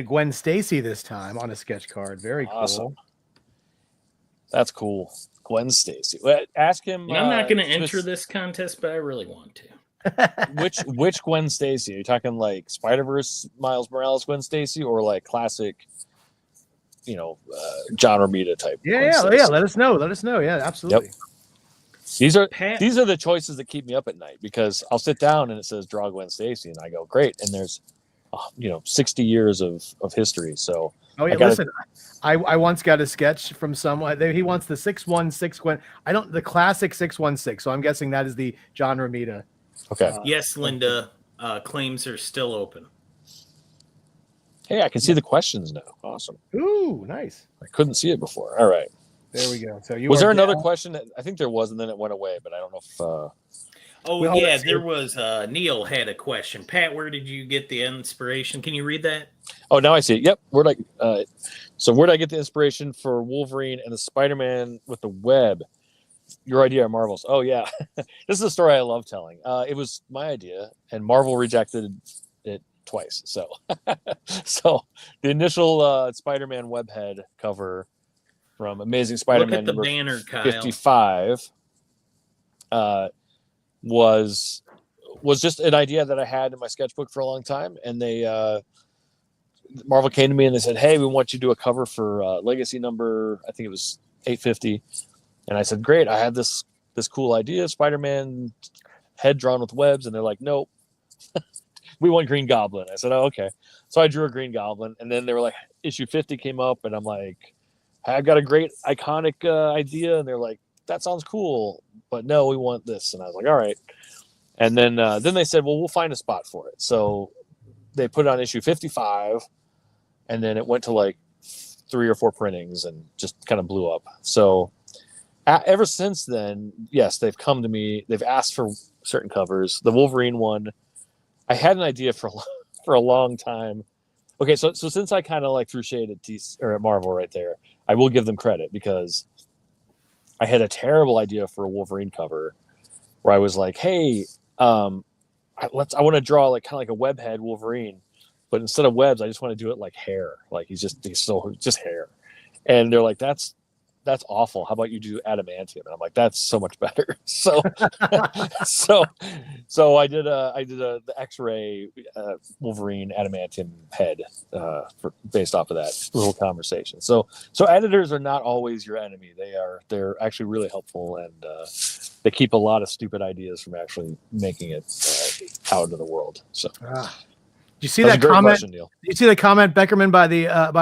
[SPEAKER 2] Gwen Stacy this time on a sketch card. Very
[SPEAKER 3] Awesome.
[SPEAKER 2] cool.
[SPEAKER 3] That's cool. Gwen Stacy. Well, ask him.
[SPEAKER 1] And I'm not going to enter this contest, but I really want to.
[SPEAKER 3] Which Gwen Stacy? Are you talking like Spider-Verse Miles Morales Gwen Stacy, or like classic, John Romita type? Gwen
[SPEAKER 2] Yeah.
[SPEAKER 3] Stacy?
[SPEAKER 2] Let us know. Let us know. Yeah, absolutely.
[SPEAKER 3] These are
[SPEAKER 1] Pat,
[SPEAKER 3] the choices that keep me up at night, because I'll sit down and it says draw Gwen Stacy, and I go great, and there's 60 years of history. So
[SPEAKER 2] Oh yeah.
[SPEAKER 3] gotta-
[SPEAKER 2] Listen, I once got a sketch from someone. He wants the 616 Gwen. The classic 616. So I'm guessing that is the John Romita.
[SPEAKER 3] okay.
[SPEAKER 1] yes, Linda, claims are still open.
[SPEAKER 3] Hey, I can see the questions now. Awesome.
[SPEAKER 2] Ooh, nice.
[SPEAKER 3] I couldn't see it before. All right.
[SPEAKER 2] There we go. So
[SPEAKER 3] Was there another question? I think there was, and then it went away, but I don't know if.
[SPEAKER 1] Oh,
[SPEAKER 2] Well,
[SPEAKER 1] yeah,
[SPEAKER 2] let's see.
[SPEAKER 1] there was Neil had a question. Pat, where did you get the inspiration? Can you read that?
[SPEAKER 3] Oh, now I see it. Yep. Where did I get the inspiration for Wolverine and the Spider-Man with the web? Your idea at Marvel's. Oh yeah, this is a story I love telling. It was my idea, and Marvel rejected it twice. So, so the initial Spider-Man webhead cover from Amazing
[SPEAKER 1] Look
[SPEAKER 3] Spider-Man
[SPEAKER 1] at the
[SPEAKER 3] number
[SPEAKER 1] banner, Kyle.
[SPEAKER 3] 55 was just an idea that I had in my sketchbook for a long time, and they Marvel came to me and they said, "Hey, we want you to do a cover for Legacy number, I think it was 850." And I said, "Great, I have this cool idea, Spider-Man head drawn with webs," and they're like, "Nope, we want Green Goblin." I said, "Oh, okay." So I drew a Green Goblin, and then they were like, issue 50 came up, and I'm like, "I've got a great iconic idea," and they're like, "That sounds cool, but no, we want this." And I was like, "All right." And then they said, "Well, we'll find a spot for it." So they put it on issue 55, and then it went to like 3 or 4 printings and just kind of blew up. So ever since then, yes, they've come to me. They've asked for certain covers. The Wolverine one, I had an idea for a long time. Okay, so since I kind of like threw shade at Marvel right there, I will give them credit, because I had a terrible idea for a Wolverine cover where I was like, "Hey, I want to draw like kind of like a web head Wolverine, but instead of webs, I just want to do it like hair. Like he's just hair." And they're like, "That's awful. How about you do adamantium?" And I'm like, "That's so much better." So so I did the X-ray Wolverine adamantium head based off of that little conversation. So editors are not always your enemy. They're actually really helpful, and they keep a lot of stupid ideas from actually making it out into the world. So
[SPEAKER 2] Do you see
[SPEAKER 3] was a
[SPEAKER 2] that
[SPEAKER 3] great
[SPEAKER 2] comment?
[SPEAKER 3] question, Neil.
[SPEAKER 2] You see the comment, Beckerman, by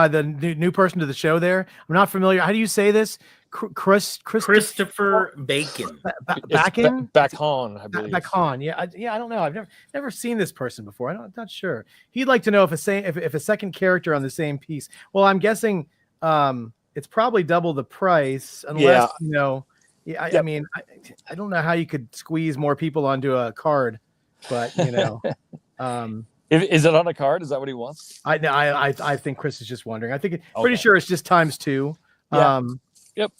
[SPEAKER 2] the new person to the show there? I'm not familiar. How do you say this?
[SPEAKER 1] Christopher Bacon.
[SPEAKER 2] Bacon?
[SPEAKER 3] Bacon, I believe.
[SPEAKER 2] Bacon. Yeah, I don't know. I've never seen this person before. I'm not sure. He'd like to know if a second character on the same piece. Well, I'm guessing it's probably double the price, unless I mean, I don't know how you could squeeze more people onto a card, but
[SPEAKER 3] Is it on a card? Is that what he wants?
[SPEAKER 2] I think Chris is just wondering. I think pretty
[SPEAKER 3] Okay.
[SPEAKER 2] sure it's just times 2.
[SPEAKER 3] Yeah. Yep.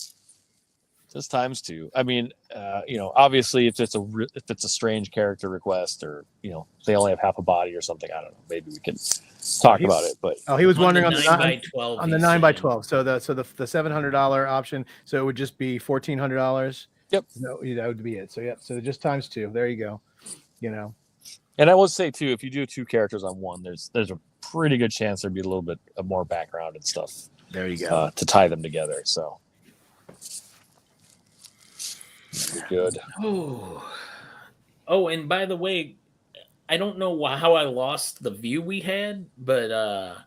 [SPEAKER 3] Just times two. I mean, obviously, if it's a strange character request, or they only have half a body or something, I don't know. Maybe we can talk about it. But
[SPEAKER 2] he was wondering on
[SPEAKER 1] the
[SPEAKER 2] the
[SPEAKER 1] 9x12.
[SPEAKER 2] On the 9x12. So the $700 option. So it would just be $1,400.
[SPEAKER 3] Yep.
[SPEAKER 2] No, that would be it. So So just times two. There you go.
[SPEAKER 3] And I will say too, if you do two characters on one, there's a pretty good chance there'd be a little bit of more background and stuff.
[SPEAKER 2] There you go.
[SPEAKER 3] To tie them together. So. Good.
[SPEAKER 1] Oh, and by the way, I don't know how I lost the view we had, but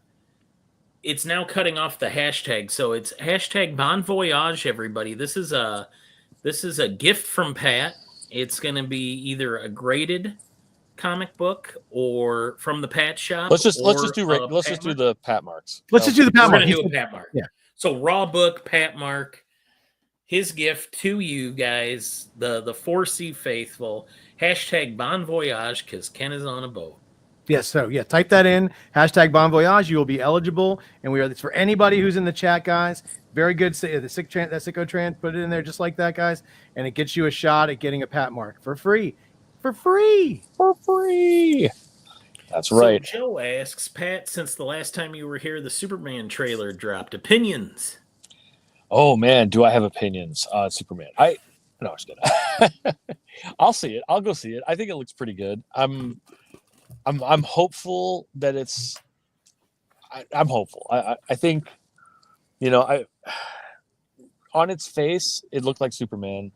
[SPEAKER 1] it's now cutting off the hashtag. So it's hashtag Bon Voyage, everybody. This is a gift from Pat. It's going to be either a graded comic book or from the Pat shop.
[SPEAKER 3] Let's just do the Pat marks.
[SPEAKER 2] Let's just do the Pat
[SPEAKER 1] mark.
[SPEAKER 2] We're
[SPEAKER 1] going to do a Pat mark.
[SPEAKER 2] Yeah.
[SPEAKER 1] So raw book, Pat mark. His gift to you guys, the 4C faithful, hashtag Bon Voyage, because Ken is on a boat.
[SPEAKER 2] Yes, so type that in, hashtag Bon Voyage. You will be eligible, and it's for anybody who's in the chat, guys. Very good. The Sicko Trans, put it in there just like that, guys, and it gets you a shot at getting a Pat mark for free. That's right.
[SPEAKER 1] So Joe asks, Pat, since the last time you were here, the Superman trailer dropped. Opinions?
[SPEAKER 3] Oh man, do I have opinions on Superman? No, I'm just kidding. I'll see it. I'll go see it. I think it looks pretty good. I'm hopeful that it's. I'm hopeful. I think, on its face, it looked like Superman.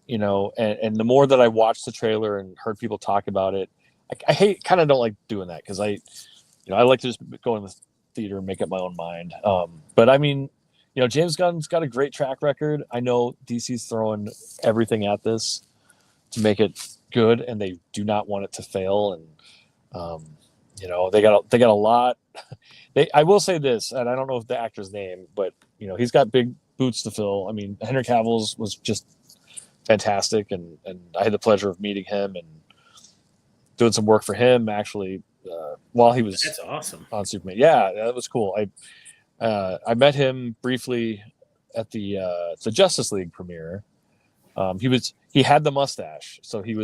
[SPEAKER 3] And the more that I watched the trailer and heard people talk about it, I kind of don't like doing that because I like to just go in the theater and make up my own mind. But I mean. James Gunn's got a great track record. I know DC's throwing everything at this to make it good, and they do not want it to fail. And they got a lot. I will say this, and I don't know if the actor's name, but he's got big boots to fill. I mean, Henry Cavill's was just fantastic, and I had the pleasure of meeting him and doing some work for him actually while he was.
[SPEAKER 1] That's awesome
[SPEAKER 3] on Superman. Yeah, that was cool. I met him briefly at the Justice League premiere. He had the mustache, so he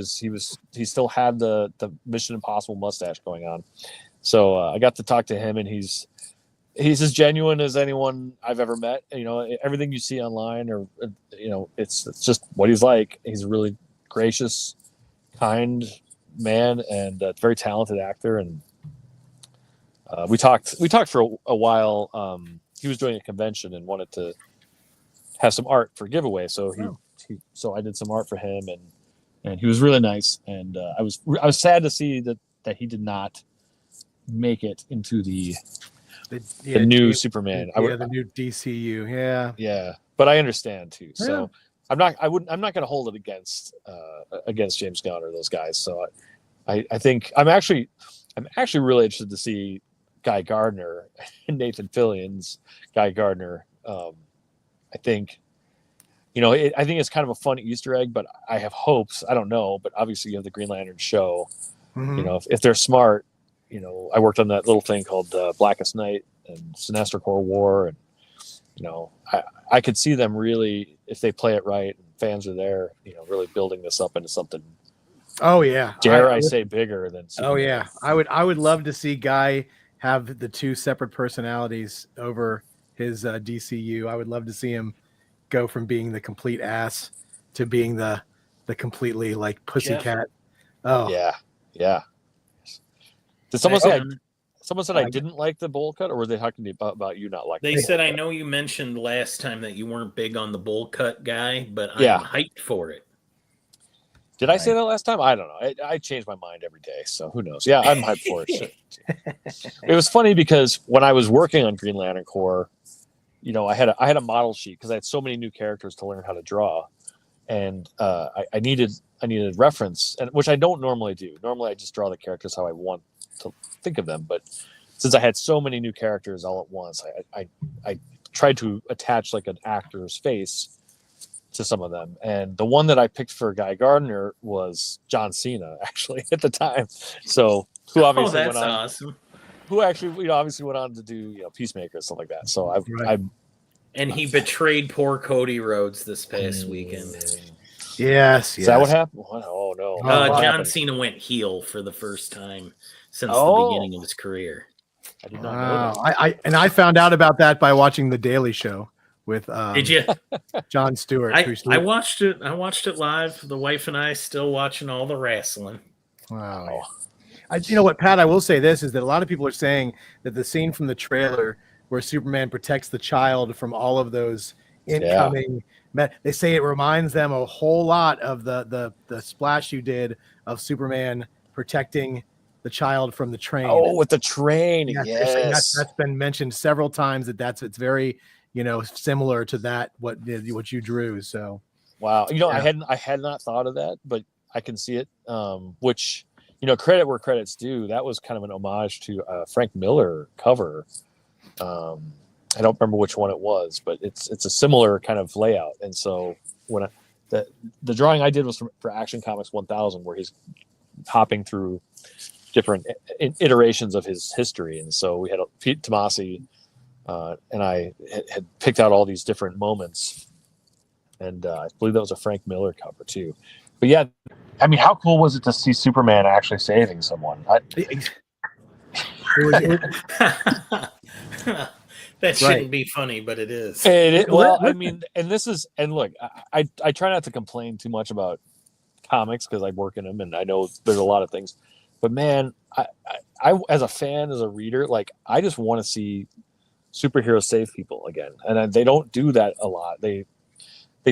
[SPEAKER 3] still had the Mission Impossible mustache going on. So I got to talk to him, and he's as genuine as anyone I've ever met. Everything you see online, or it's just what he's like. He's a really gracious, kind man, and a very talented actor. And we talked for a while. He was doing a convention and wanted to have some art for giveaway, so so I did some art for him, and he was really nice. And I was sad to see that he did not make it into the new Superman.
[SPEAKER 2] The new DCU. Yeah.
[SPEAKER 3] But I understand too. So I'm not going to hold it against James Gunn or those guys. So I think I'm actually really interested to see Guy Gardner and Nathan Fillion's Guy Gardner. I think it's kind of a fun Easter egg, but I have hopes. I don't know, but obviously you have the Green Lantern show.
[SPEAKER 2] Mm-hmm.
[SPEAKER 3] If they're smart, I worked on that little thing called Blackest Night and Sinestro Corps War, and I could see them really, if they play it right and fans are there, really building this up into something.
[SPEAKER 2] Oh yeah,
[SPEAKER 3] dare I say bigger than Superman.
[SPEAKER 2] Oh yeah, I would love to see Guy have the two separate personalities over his DCU. I would love to see him go from being the complete ass to being the completely like pussycat. Oh
[SPEAKER 3] yeah. Did someone say? Someone said I didn't like the bowl cut, or were they talking about you not liking?
[SPEAKER 1] They said I know you mentioned last time that you weren't big on the bowl cut guy, but I'm hyped for it.
[SPEAKER 3] Did I say that last time? I don't know. I change my mind every day, so who knows? Yeah, I'm hyped for it. It was funny because when I was working on Green Lantern Corps, I had a model sheet because I had so many new characters to learn how to draw, and I needed reference, and which I don't normally do. Normally, I just draw the characters how I want to think of them, but since I had so many new characters all at once, I tried to attach like an actor's face to some of them, and the one that I picked for Guy Gardner was John Cena, actually, at the time. So who obviously went on,
[SPEAKER 1] awesome.
[SPEAKER 3] Who actually obviously went on to do Peacemaker and stuff like that. So
[SPEAKER 1] And he betrayed poor Cody Rhodes this past weekend.
[SPEAKER 2] Yes.
[SPEAKER 3] Is that what happened? Oh no. What
[SPEAKER 1] John
[SPEAKER 3] happened?
[SPEAKER 1] Cena went heel for the first time since the
[SPEAKER 3] Oh.
[SPEAKER 1] beginning of his career.
[SPEAKER 3] I did not know
[SPEAKER 2] Wow. I found out about that by watching The Daily Show with
[SPEAKER 1] Did you?
[SPEAKER 2] Jon Stewart.
[SPEAKER 1] I watched it. I watched it live. The wife and I still watching all the wrestling.
[SPEAKER 2] Wow. You know what, Pat? I will say this is that a lot of people are saying that the scene from the trailer where Superman protects the child from all of those incoming, they say it reminds them a whole lot of the splash you did of Superman protecting the child from the train.
[SPEAKER 3] Oh, with the train.
[SPEAKER 2] Yeah,
[SPEAKER 3] Yes.
[SPEAKER 2] that's been mentioned several times it's very, similar to that what you drew. So
[SPEAKER 3] Wow. I had not thought of that, but I can see it. Which, credit where credit's due. That was kind of an homage to a Frank Miller cover. I don't remember which one it was, but it's a similar kind of layout. And so when the drawing I did was for Action Comics 1000, where he's hopping through different iterations of his history. And so we had Pete Tomasi and I had picked out all these different moments. And I believe that was a Frank Miller cover too. But yeah, I mean, how cool was it to see Superman actually saving someone?
[SPEAKER 1] That shouldn't be funny, but it is.
[SPEAKER 3] I mean, and look, I try not to complain too much about comics because I work in them and I know there's a lot of things. But man, I as a fan, as a reader, like I just want to see superheroes save people again, and they don't do that a lot. They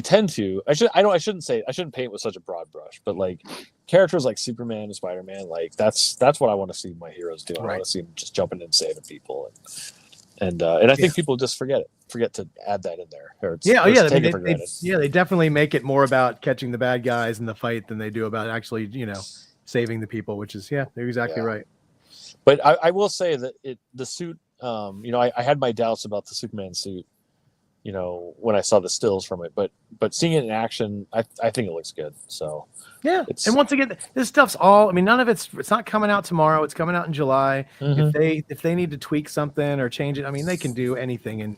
[SPEAKER 3] tend to. I shouldn't paint with such a broad brush, but like characters like Superman and Spider-Man, like that's what I want to see my heroes do. I want to see them just jumping in and saving people, and I think people just forget to add that in there.
[SPEAKER 2] They definitely make it more about catching the bad guys in the fight than they do about actually, saving the people, which is, they're exactly right.
[SPEAKER 3] But I will say that the suit, I had my doubts about the Superman suit, when I saw the stills from it, but seeing it in action, I think it looks good. So
[SPEAKER 2] and once again, this stuff's none of it's not coming out tomorrow. It's coming out in July.
[SPEAKER 3] Mm-hmm.
[SPEAKER 2] If they need to tweak something or change it, they can do anything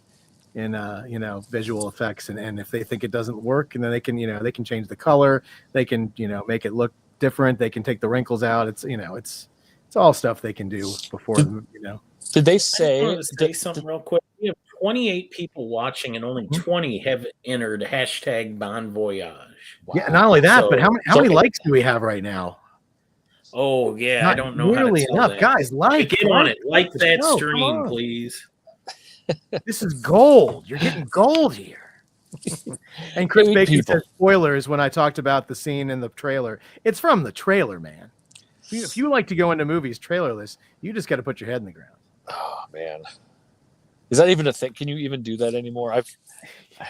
[SPEAKER 2] in visual effects. And if they think it doesn't work, and then they can change the color. They can, make it look different. They can take the wrinkles out. It's all stuff they can do before.
[SPEAKER 3] Did they say
[SPEAKER 1] something real quick? We have 28 people watching, and only 20 have entered hashtag Bon Voyage.
[SPEAKER 2] Wow. Yeah, not only that, but how many likes do we have right now?
[SPEAKER 1] Oh yeah,
[SPEAKER 2] not
[SPEAKER 1] I don't know
[SPEAKER 2] nearly
[SPEAKER 1] how to tell
[SPEAKER 2] enough,
[SPEAKER 1] that.
[SPEAKER 2] guys.
[SPEAKER 1] Get on it, like that
[SPEAKER 2] show.
[SPEAKER 1] stream, please.
[SPEAKER 2] This is gold. You're getting gold here. And Chris Baker said spoilers when I talked about the scene in the trailer. It's from the trailer, man. If you like to go into movies trailerless, you just got to put your head in the ground.
[SPEAKER 3] Oh man, is that even a thing? Can you even do that anymore?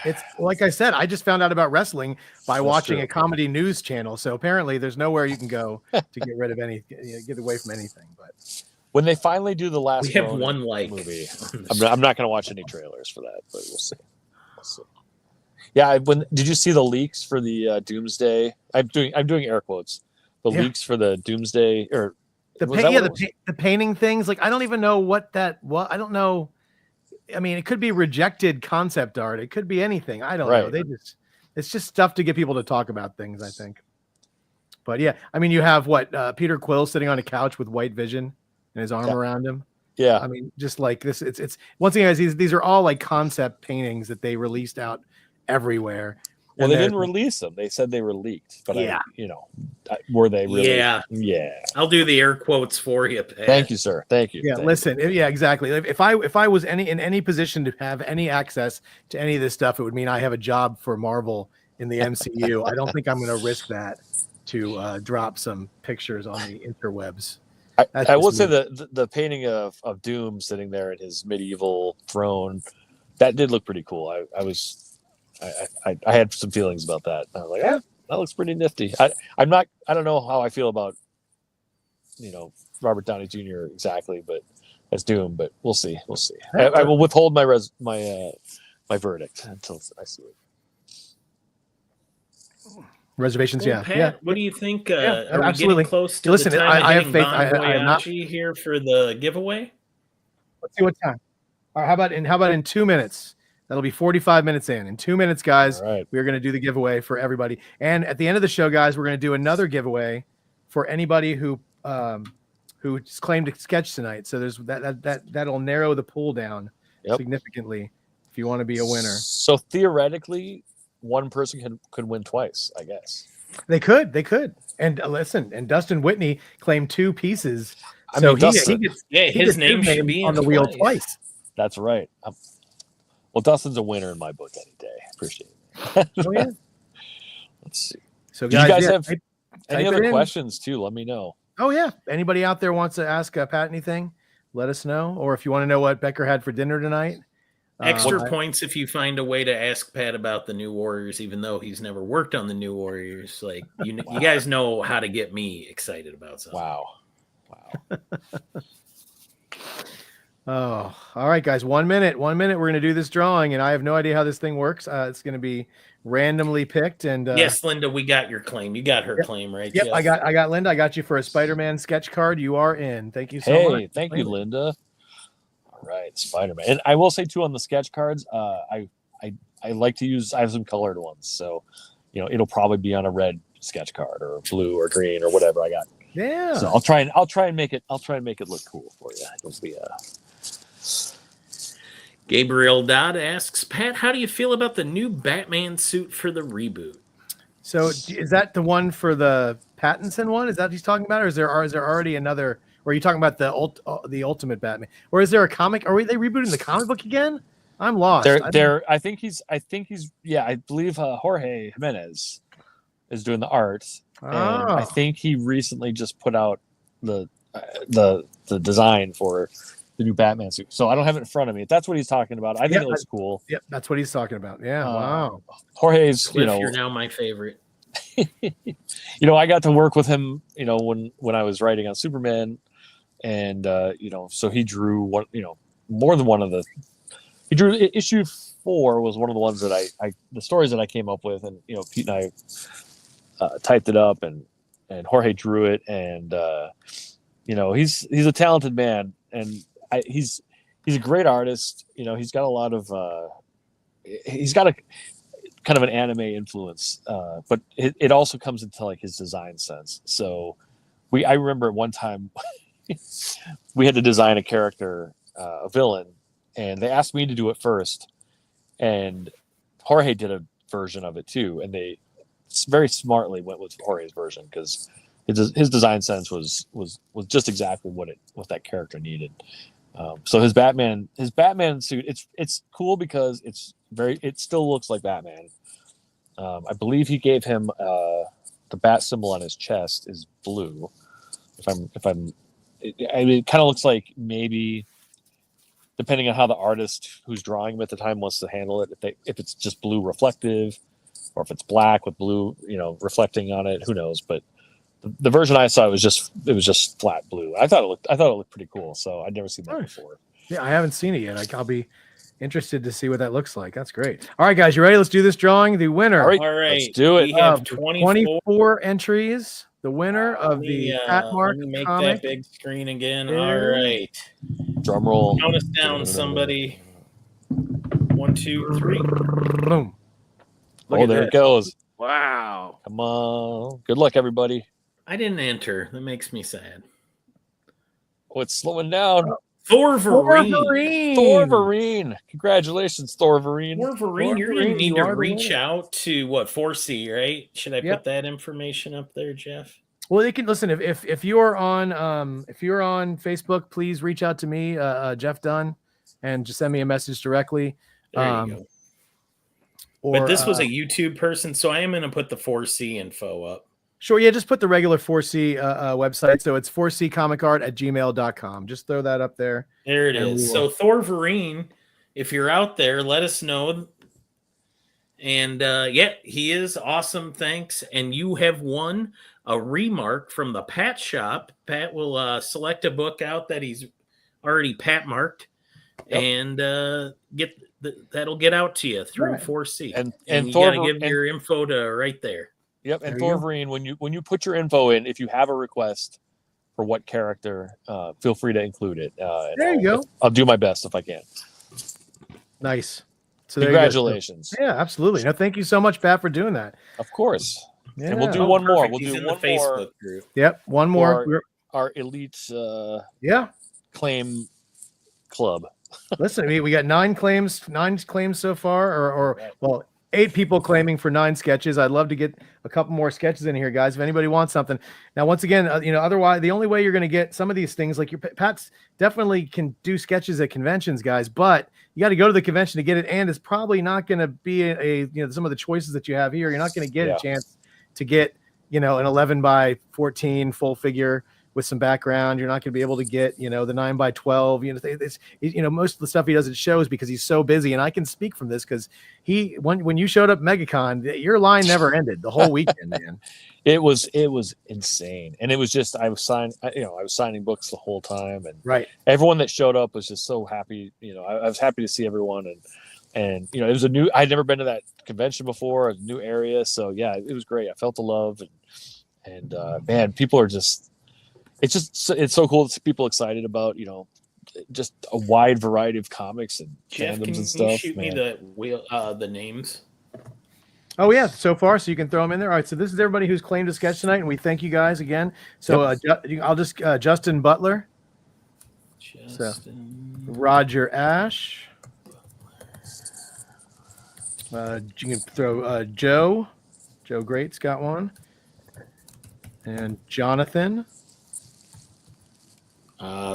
[SPEAKER 2] It's like I said, I just found out about wrestling by watching a comedy news channel. So apparently, there's nowhere you can go to get rid of get away from anything. But
[SPEAKER 3] when they finally do the last,
[SPEAKER 1] we have one
[SPEAKER 3] movie. I'm not going to watch any trailers for that, but we'll see. Yeah, did you see the leaks for the Doomsday? I'm doing air quotes. The leaks for the Doomsday or
[SPEAKER 2] the painting things. Like I don't even know what I don't know. I mean, it could be rejected concept art. It could be anything. I don't know. It's just stuff to get people to talk about things, I think. But yeah, I mean, you have Peter Quill sitting on a couch with white vision and his arm around him.
[SPEAKER 3] Yeah.
[SPEAKER 2] I mean, just like this, it's once again, guys, these are all like concept paintings that they released out everywhere.
[SPEAKER 3] Well, they didn't release them. They said they were leaked. But were they really?
[SPEAKER 1] Yeah.
[SPEAKER 3] Yeah.
[SPEAKER 1] I'll do the air quotes for you, Pat.
[SPEAKER 3] Thank you, sir. Thank you.
[SPEAKER 2] Yeah. Listen. Yeah. Exactly. If I was in any position to have any access to any of this stuff, it would mean I have a job for Marvel in the MCU. I don't think I'm going to risk that to drop some pictures on the interwebs.
[SPEAKER 3] I will say the painting of Doom sitting there in his medieval throne, that did look pretty cool. I had some feelings about that. I was like, that looks pretty nifty. I don't know how I feel about, Robert Downey Jr. exactly, but as Doom, but we'll see. I will withhold my verdict until I see it.
[SPEAKER 2] Reservations,
[SPEAKER 1] well, Pat, what do you think? Are we
[SPEAKER 2] absolutely.
[SPEAKER 1] getting close to
[SPEAKER 2] Listen,
[SPEAKER 1] the time
[SPEAKER 2] I have faith.
[SPEAKER 1] Bon
[SPEAKER 2] I am not
[SPEAKER 1] here for the giveaway.
[SPEAKER 2] Let's see what time. All right, how about in 2 minutes? That'll be 45 minutes in. In 2 minutes, guys,
[SPEAKER 3] All right.
[SPEAKER 2] we're going to do the giveaway for everybody. And at the end of the show, guys, we're going to do another giveaway for anybody who's claimed a sketch tonight. So there's that'll narrow the pool down significantly if you want to be a winner.
[SPEAKER 3] So theoretically, one person could win twice, I guess.
[SPEAKER 2] They could. And listen, and Dustin Whitney claimed 2 pieces.
[SPEAKER 3] I
[SPEAKER 2] So
[SPEAKER 3] mean, Dustin,
[SPEAKER 1] his name should be
[SPEAKER 2] on the wheel twice.
[SPEAKER 3] That's right. Well, Dustin's a winner in my book any day. Appreciate it.
[SPEAKER 2] Oh yeah.
[SPEAKER 3] Let's see.
[SPEAKER 2] So
[SPEAKER 3] Do you guys have
[SPEAKER 2] type
[SPEAKER 3] any
[SPEAKER 2] it
[SPEAKER 3] other
[SPEAKER 2] in.
[SPEAKER 3] questions too? Let me know.
[SPEAKER 2] Oh yeah. Anybody out there wants to ask Pat anything? Let us know. Or if you want to know what Becker had for dinner tonight.
[SPEAKER 1] Extra points if you find a way to ask Pat about the New Warriors, even though he's never worked on the New Warriors. Like you guys know how to get me excited about something.
[SPEAKER 3] Wow.
[SPEAKER 2] Oh, all right, guys. 1 minute. 1 minute. We're going to do this drawing, and I have no idea how this thing works. It's going to be randomly picked. And
[SPEAKER 1] yes, Linda, we got your claim. You got her claim, right?
[SPEAKER 2] Yep,
[SPEAKER 1] Jeff?
[SPEAKER 2] I got Linda. I got you for a Spider-Man sketch card. You are in. Thank you so much.
[SPEAKER 3] Hey, thank you, Linda. All right, Spider-Man. And I will say too on the sketch cards, I like to use. I have some colored ones, so it'll probably be on a red sketch card or blue or green or whatever I got.
[SPEAKER 2] Yeah.
[SPEAKER 3] So I'll try and make it look cool for you. It'll be
[SPEAKER 1] Gabriel Dodd asks, Pat, how do you feel about the new Batman suit for the reboot?
[SPEAKER 2] So is that the one for the Pattinson one? Is that what he's talking about, or is there already another? Or are you talking about the Ultimate Batman? Or is there a comic? Are they rebooting the comic book again? I'm lost.
[SPEAKER 3] I think he's. Yeah, I believe Jorge Jimenez is doing the art.
[SPEAKER 2] Oh.
[SPEAKER 3] And I think he recently just put out the design for the new Batman suit. So I don't have it in front of me. If that's what he's talking about, I think it looks cool.
[SPEAKER 2] Yep, that's what he's talking about. Yeah, wow.
[SPEAKER 3] Jorge's,
[SPEAKER 1] you're now my favorite.
[SPEAKER 3] I got to work with him, when I was writing on Superman, and so he drew one, more than one of the. He drew issue 4 was one of the ones that the stories that I came up with, and Pete and I typed it up, and Jorge drew it, and he's a talented man, and he's a great artist. He's got a lot of he's got a kind of an anime influence, but it also comes into like his design sense. So I remember at one time we had to design a character, a villain, and they asked me to do it first, and Jorge did a version of it too, and they very smartly went with Jorge's version because his design sense was just exactly what that character needed. So his Batman suit, it's cool because it still looks like Batman. I believe he gave him the bat symbol on his chest is blue. It kind of looks like maybe, depending on how the artist who's drawing him at the time wants to handle it, if it's just blue reflective, or if it's black with blue, reflecting on it, who knows? But the version I saw was just flat blue. I thought it looked pretty cool. So I'd never seen that before.
[SPEAKER 2] Yeah, I haven't seen it yet. I'll be interested to see what that looks like. That's great. All right, guys, you ready? Let's do this drawing. The winner.
[SPEAKER 1] All right,
[SPEAKER 3] let's do it.
[SPEAKER 1] We have 24
[SPEAKER 2] entries. The winner of the Pat Mark
[SPEAKER 1] let me make
[SPEAKER 2] comic.
[SPEAKER 1] that big screen again. All right.
[SPEAKER 3] Drum roll.
[SPEAKER 1] Count us down, somebody. 1, 2, 3.
[SPEAKER 2] Boom.
[SPEAKER 3] There it goes.
[SPEAKER 2] Wow.
[SPEAKER 3] Come on. Good luck, everybody.
[SPEAKER 1] I didn't enter. That makes me sad.
[SPEAKER 3] Oh, it's slowing down.
[SPEAKER 1] Thorverine.
[SPEAKER 3] Thorverine. Congratulations, Thorverine.
[SPEAKER 1] Thorverine, you're going to need to reach out to 4C, right? Should I put that information up there, Jeff?
[SPEAKER 2] Well, they can listen if you're on Facebook, please reach out to me, Jeff Dunn, and just send me a message directly.
[SPEAKER 1] There you go. But this was a YouTube person, so I am going to put the 4C info up.
[SPEAKER 2] Sure, yeah, just put the regular 4C website. So it's 4ccomic@gmail.com. Just throw that up there.
[SPEAKER 1] There it is. So Thorverine, if you're out there, let us know. And he is awesome. Thanks. And you have won a remark from the Pat Shop. Pat will select a book out that he's already Pat marked, and that'll get out to you through 4C. And you gotta give your info to right there.
[SPEAKER 3] Yep, and Thorverine, when you put your info in, if you have a request for what character, feel free to include it.
[SPEAKER 2] There you go.
[SPEAKER 3] I'll do my best if I can.
[SPEAKER 2] Nice. So there you go.
[SPEAKER 3] Congratulations.
[SPEAKER 2] Yeah, absolutely. No, thank you so much, Pat, for doing that.
[SPEAKER 3] Of course.
[SPEAKER 2] Yeah.
[SPEAKER 3] And we'll do one more.
[SPEAKER 1] Perfect.
[SPEAKER 3] We'll
[SPEAKER 1] He's
[SPEAKER 3] do
[SPEAKER 1] in
[SPEAKER 3] one
[SPEAKER 1] the
[SPEAKER 3] more.
[SPEAKER 1] Facebook group.
[SPEAKER 2] Yep, one more.
[SPEAKER 3] Our elite
[SPEAKER 2] Yeah.
[SPEAKER 3] claim club.
[SPEAKER 2] Listen, we got nine claims so far, or well, 8 people claiming for 9 sketches. I'd love to get a couple more sketches in here, guys. If anybody wants something. Now, once again, otherwise, the only way you're going to get some of these things, like Pat's definitely can do sketches at conventions, guys, but you got to go to the convention to get it, and it's probably not going to be some of the choices that you have here. You're not going to get a chance to get an 11 by 14 full figure with some background. You're not going to be able to get, the 9 by 12, most of the stuff he does at shows because he's so busy. And I can speak from this because when you showed up MegaCon, your line never ended the whole weekend, man.
[SPEAKER 3] It was insane. And it was just, I was signing books the whole time, and
[SPEAKER 2] right.
[SPEAKER 3] Everyone that showed up was just so happy. I was happy to see everyone, and it was I'd never been to that convention before, a new area. So yeah, it was great. I felt the love, and man, people are just, it's so cool to see people excited about, just a wide variety of comics and
[SPEAKER 1] Jeff,
[SPEAKER 3] fandoms
[SPEAKER 1] can
[SPEAKER 3] and stuff.
[SPEAKER 1] You shoot me the names?
[SPEAKER 2] Oh yeah, so far, so you can throw them in there. All right, so this is everybody who's claimed a sketch tonight, and we thank you guys again. So I'll just Justin Butler, Roger Ash. You can throw Joe Great's got one, and Jonathan.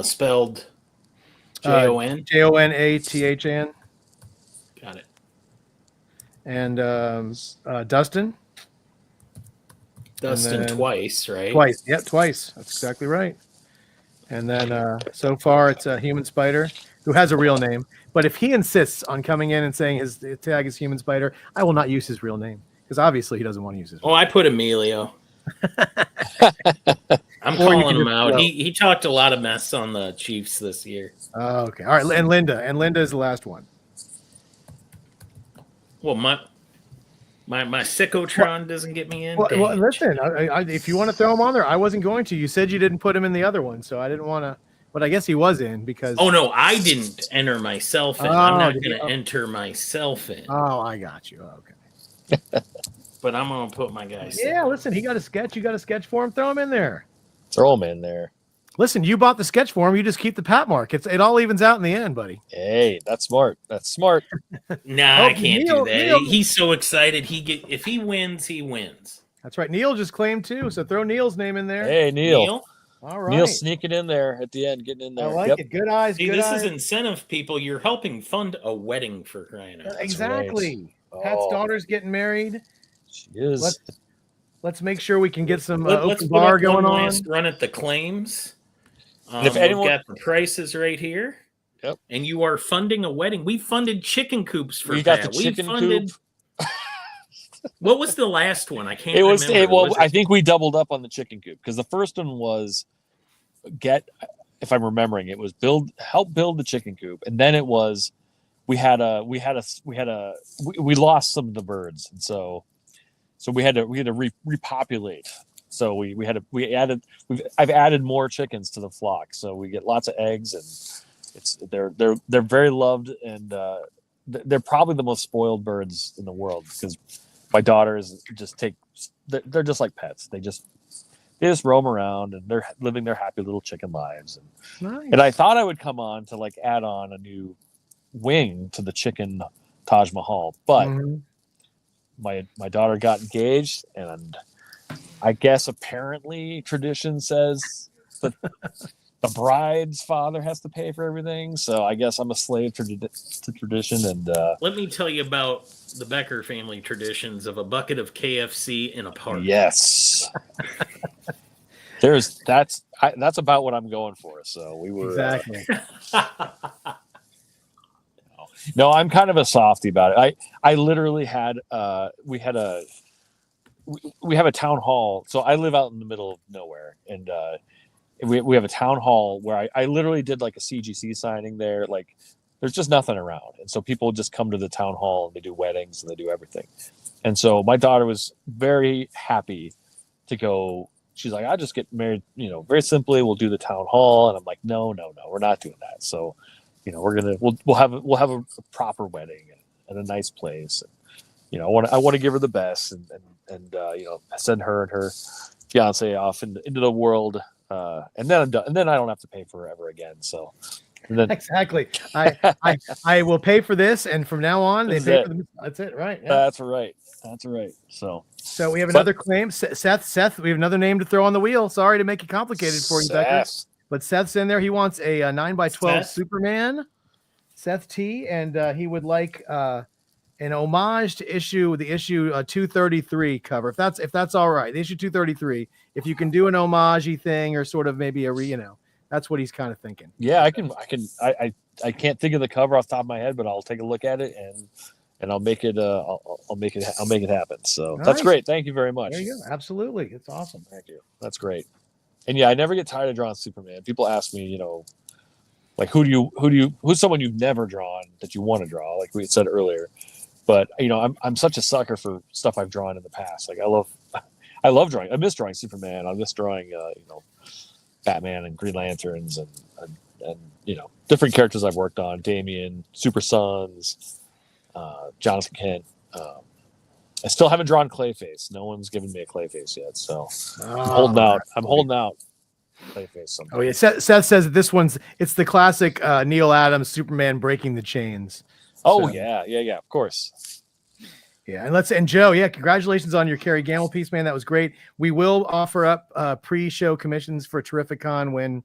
[SPEAKER 1] Spelled Jon.
[SPEAKER 2] Jonathan.
[SPEAKER 1] Got it.
[SPEAKER 2] And Dustin.
[SPEAKER 1] Dustin twice, right?
[SPEAKER 2] Twice. Yep, twice. That's exactly right. And then so far it's a Human Spider who has a real name. But if he insists on coming in and saying his tag is Human Spider, I will not use his real name because obviously he doesn't want to use his real
[SPEAKER 1] name. I put Emilio. I'm calling him out. He talked a lot of mess on the Chiefs this year.
[SPEAKER 2] Oh, okay. All right. And Linda is the last one.
[SPEAKER 1] Well, my Sycotron doesn't get me in.
[SPEAKER 2] Well listen, if you want to throw him on there, I wasn't going to. You said you didn't put him in the other one, so I didn't want to. But I guess he was in because.
[SPEAKER 1] Oh no, I didn't enter myself in. I'm not going to enter myself in.
[SPEAKER 2] Oh, I got you. Okay.
[SPEAKER 1] But I'm going to put my guys.
[SPEAKER 2] Yeah, listen, he got a sketch. You got a sketch for him. Throw him in there.
[SPEAKER 3] Throw him in there.
[SPEAKER 2] Listen, you bought the sketch for him. You just keep the pat mark. It all evens out in the end, buddy.
[SPEAKER 3] Hey, that's smart. That's smart.
[SPEAKER 1] Nah, I can't do that. He's so excited. If he wins, he wins.
[SPEAKER 2] That's right. Neil just claimed too, so throw Neil's name in there.
[SPEAKER 3] Hey, Neil.
[SPEAKER 2] All right.
[SPEAKER 3] Neil sneaking in there at the end, getting in there.
[SPEAKER 2] I like it. Good eyes.
[SPEAKER 1] See, this is incentive, people. You're helping fund a wedding for crying out.
[SPEAKER 2] Exactly. Right. Pat's daughter's getting married.
[SPEAKER 3] She is.
[SPEAKER 2] Let's make sure we can get some open bar going on.
[SPEAKER 1] Last run at the claims.
[SPEAKER 3] And if anyone
[SPEAKER 1] got the prices right here.
[SPEAKER 3] Yep.
[SPEAKER 1] And you are funding a wedding. We funded chicken coops for
[SPEAKER 3] you got the chicken coop.
[SPEAKER 1] What was the last one? I can't remember.
[SPEAKER 3] I think we doubled up on the chicken coop because the first one was if I'm remembering, it was help build the chicken coop, and then it was we lost some of the birds, and so we had to repopulate. So I've added more chickens to the flock, so we get lots of eggs, and they're very loved, and they're probably the most spoiled birds in the world because my daughters they're just like pets. They just roam around and they're living their happy little chicken lives. And I thought I would come on to add on a new wing to the chicken Taj Mahal, but my daughter got engaged, and I guess apparently tradition says that the bride's father has to pay for everything. So I guess I'm a slave to tradition. And
[SPEAKER 1] let me tell you about the Becker family traditions of a bucket of KFC in a park.
[SPEAKER 3] Yes. That's about what I'm going for. So we were
[SPEAKER 2] exactly.
[SPEAKER 3] No, I'm kind of a softie about it. I literally had we have a town hall. So I live out in the middle of nowhere, and we have a town hall where I literally did a CGC signing there. There's just nothing around, and so people just come to the town hall and they do weddings and they do everything. And so my daughter was very happy to go. She's like, I'll just get married, very simply. We'll do the town hall, and I'm like, no, we're not doing that. So, we'll have a proper wedding, in a nice place. You know, I want to give her the best, and you know, send her and her fiance off into the world, and then I'm done, and then I don't have to pay for her ever again. So, and then
[SPEAKER 2] Exactly. I will pay for this, and from now on, they pay for them. That's it, right? Yeah.
[SPEAKER 3] That's right. That's right. So
[SPEAKER 2] we have another claim, Seth. We have another name to throw on the wheel. Sorry to make it complicated for you, Becker, but Seth's in there. He wants a 9x12 Superman, Seth T, and he would like an homage to the issue 233 cover. If that's all right, the issue 233. If you can do an homage-y thing or sort of maybe that's what he's kind of thinking.
[SPEAKER 3] Yeah, I can't think of the cover off the top of my head, but I'll take a look at it and I'll make it I'll make it happen. So
[SPEAKER 2] Nice.
[SPEAKER 3] That's great. Thank you very much.
[SPEAKER 2] There you go. Absolutely. It's awesome.
[SPEAKER 3] Thank you. That's great. And yeah, I never get tired of drawing Superman. People ask me, you know, like who's someone you've never drawn that you want to draw, like we said earlier. But you know, I'm such a sucker for stuff I've drawn in the past. Like I love drawing. I miss drawing Superman. I miss drawing you know, Batman and Green Lanterns and you know, different characters I've worked on. Damian, Super Sons, Jonathan Kent. I still haven't drawn Clayface. No one's given me a Clayface yet, so I'm holding out. I'm holding out. Clayface sometime.
[SPEAKER 2] Oh yeah, Seth says that this it's the classic Neil Adams Superman breaking the chains.
[SPEAKER 3] Oh yeah, of course.
[SPEAKER 2] Yeah, and Joe, yeah, congratulations on your Kerry Gamble piece, man. That was great. We will offer up pre-show commissions for Terrificon when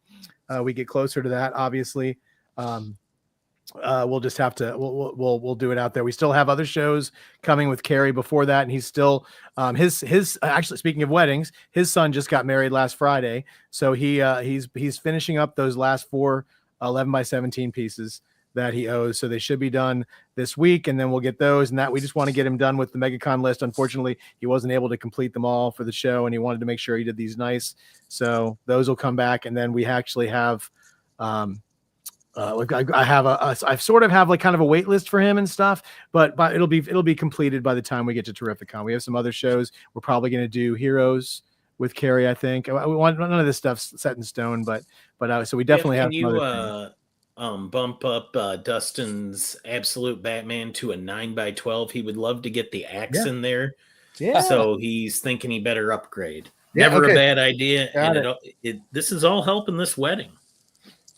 [SPEAKER 2] we get closer to that. Obviously, we'll just have to we'll do it out there. We still have other shows coming with Kerry before that, and he's still his actually, speaking of weddings, his son just got married last Friday, so he's finishing up those last 4 11x17 pieces that he owes. So they should be done this week, and then we'll get those. And that we just want to get him done with the MegaCon list. Unfortunately, he wasn't able to complete them all for the show, and he wanted to make sure he did these nice. So those will come back, and then we actually have I sort of have like kind of a wait list for him and stuff, but it'll be completed by the time we get to Terrificon. We have some other shows. We're probably going to do Heroes with Kerry, I think. We want none of this stuff's set in stone, but so we definitely have. Can
[SPEAKER 1] you bump up Dustin's Absolute Batman to a 9x12? He would love to get the axe in there. Yeah. So he's thinking he better upgrade. Yeah, Never a bad idea. This is all helping this wedding.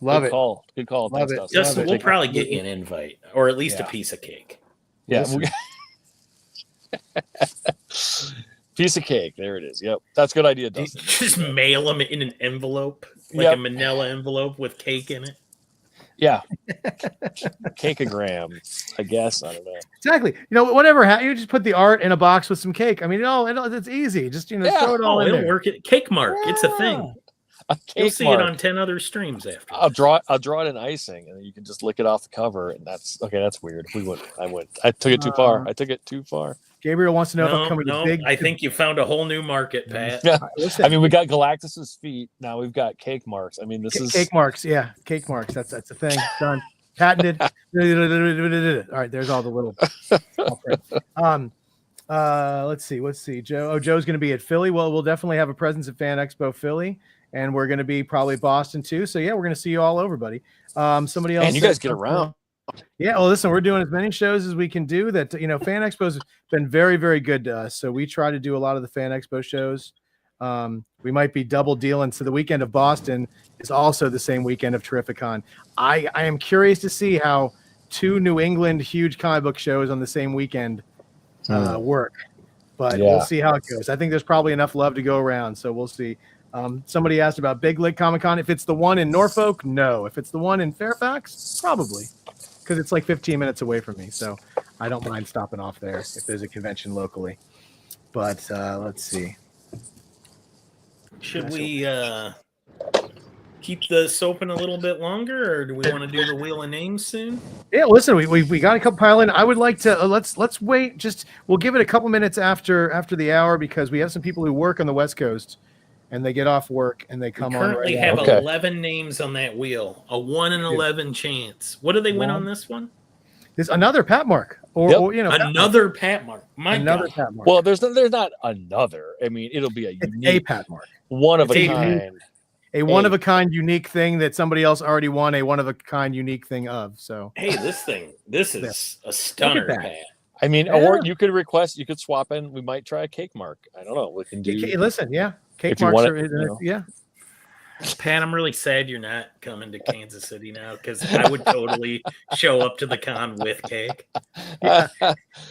[SPEAKER 2] Love
[SPEAKER 3] Good
[SPEAKER 2] it.
[SPEAKER 3] Call. Good call.
[SPEAKER 2] Love
[SPEAKER 3] Thanks,
[SPEAKER 2] it.
[SPEAKER 1] Justin, we'll probably get you an invite or at least a piece of cake.
[SPEAKER 3] Yeah. Piece of cake. There it is. Yep. That's a good idea, Dustin.
[SPEAKER 1] Just mail them in an envelope, like a manila envelope with cake in it.
[SPEAKER 3] Yeah. Cakeogram, I guess. I don't know.
[SPEAKER 2] Exactly. You know, whatever. You just put the art in a box with some cake. I mean, it's easy. Just, throw it all in
[SPEAKER 1] it'll
[SPEAKER 2] there.
[SPEAKER 1] work. Cake mark. Yeah. It's a thing. You'll see it on 10 other streams after.
[SPEAKER 3] I'll draw it in icing, and then you can just lick it off the cover, and that's okay. That's weird. I took it too far. I took it too far.
[SPEAKER 2] Gabriel wants to know if I'm coming to big.
[SPEAKER 1] I think you found a whole new market, Pat.
[SPEAKER 3] Yeah. I mean, we got Galactus's feet. Now we've got cake marks. I mean, this is
[SPEAKER 2] cake marks. Yeah, cake marks. That's a thing. Done. Patented. All right, there's all the little. Let's see. Joe's going to be at Philly. Well, we'll definitely have a presence at Fan Expo Philly, and we're going to be probably Boston too. So yeah, we're going to see you all over, buddy. Somebody else.
[SPEAKER 3] And you guys get around.
[SPEAKER 2] Yeah, well, listen, we're doing as many shows as we can do. That Fan Expo's been very, very good to us. So we try to do a lot of the Fan Expo shows. We might be double dealing. So the weekend of Boston is also the same weekend of Terrificon. I am curious to see how 2 New England huge comic book shows on the same weekend work. But we'll see how it goes. I think there's probably enough love to go around. So we'll see. Somebody asked about Big Lig Comic Con. If it's the one in Norfolk, no. If it's the one in Fairfax, probably. Because it's like 15 minutes away from me, so I don't mind stopping off there if there's a convention locally. But let's see.
[SPEAKER 1] Should we keep this open a little bit longer, or do we want to do the Wheel of Names soon? Yeah,
[SPEAKER 2] listen, we got a couple pile in. I would like to let's wait. We'll give it a couple minutes after the hour because we have some people who work on the West Coast. And they get off work and they come on.
[SPEAKER 1] Currently have 11 names on that wheel. A 1 in 11 chance. What do they win on this one?
[SPEAKER 2] There's another Pat Mark,
[SPEAKER 1] another Pat Mark.
[SPEAKER 2] Another Pat Mark.
[SPEAKER 3] Well, there's not another. I mean, it'll be a unique
[SPEAKER 2] Pat Mark,
[SPEAKER 3] one of a kind.
[SPEAKER 2] a one of a kind unique thing that somebody else already won a one of a kind unique thing of. So
[SPEAKER 1] hey, this is a stunner, Pat.
[SPEAKER 3] I mean, or you could request, you could swap in. We might try a cake mark. I don't know. We can do.
[SPEAKER 2] Listen, yeah, cake
[SPEAKER 3] if you
[SPEAKER 2] marks
[SPEAKER 3] want
[SPEAKER 2] are
[SPEAKER 3] it,
[SPEAKER 2] yeah.
[SPEAKER 1] Pat, I'm really sad you're not coming to Kansas City now because I would totally show up to the con with cake.
[SPEAKER 2] Yeah.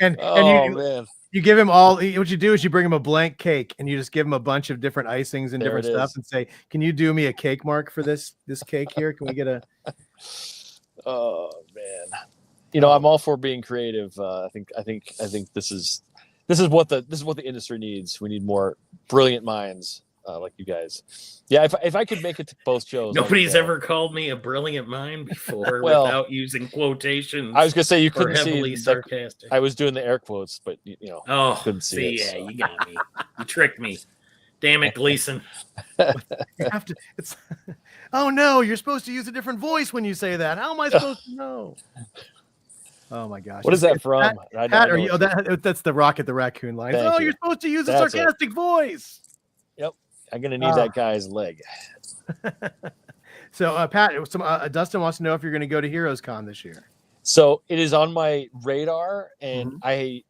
[SPEAKER 2] And
[SPEAKER 3] man.
[SPEAKER 2] You give him all. What you do is you bring him a blank cake and you just give him a bunch of different icings and different stuff and say, "Can you do me a cake mark for this cake here? Can we get a?"
[SPEAKER 3] Oh man, you know I'm all for being creative. I think this is what the industry needs. We need more brilliant minds like you guys. Yeah, if I could make it to both shows.
[SPEAKER 1] Nobody's ever called me a brilliant mind before without using quotations.
[SPEAKER 3] I was gonna say you couldn't
[SPEAKER 1] heavily
[SPEAKER 3] see
[SPEAKER 1] sarcastic.
[SPEAKER 3] I was doing the air quotes, but couldn't see it.
[SPEAKER 1] Yeah,
[SPEAKER 3] so.
[SPEAKER 1] you got me. You tricked me. Damn it, Gleason.
[SPEAKER 2] You have to. It's. Oh no, you're supposed to use a different voice when you say that. How am I supposed to know? Oh my gosh.
[SPEAKER 3] What is that from?
[SPEAKER 2] Pat, are you, that's the Rocket the Raccoon line. You're supposed to use a sarcastic voice.
[SPEAKER 3] Yep. I'm going to need that guy's leg.
[SPEAKER 2] So, Pat, Dustin wants to know if you're going to go to Heroes Con this year.
[SPEAKER 3] So it is on my radar, and I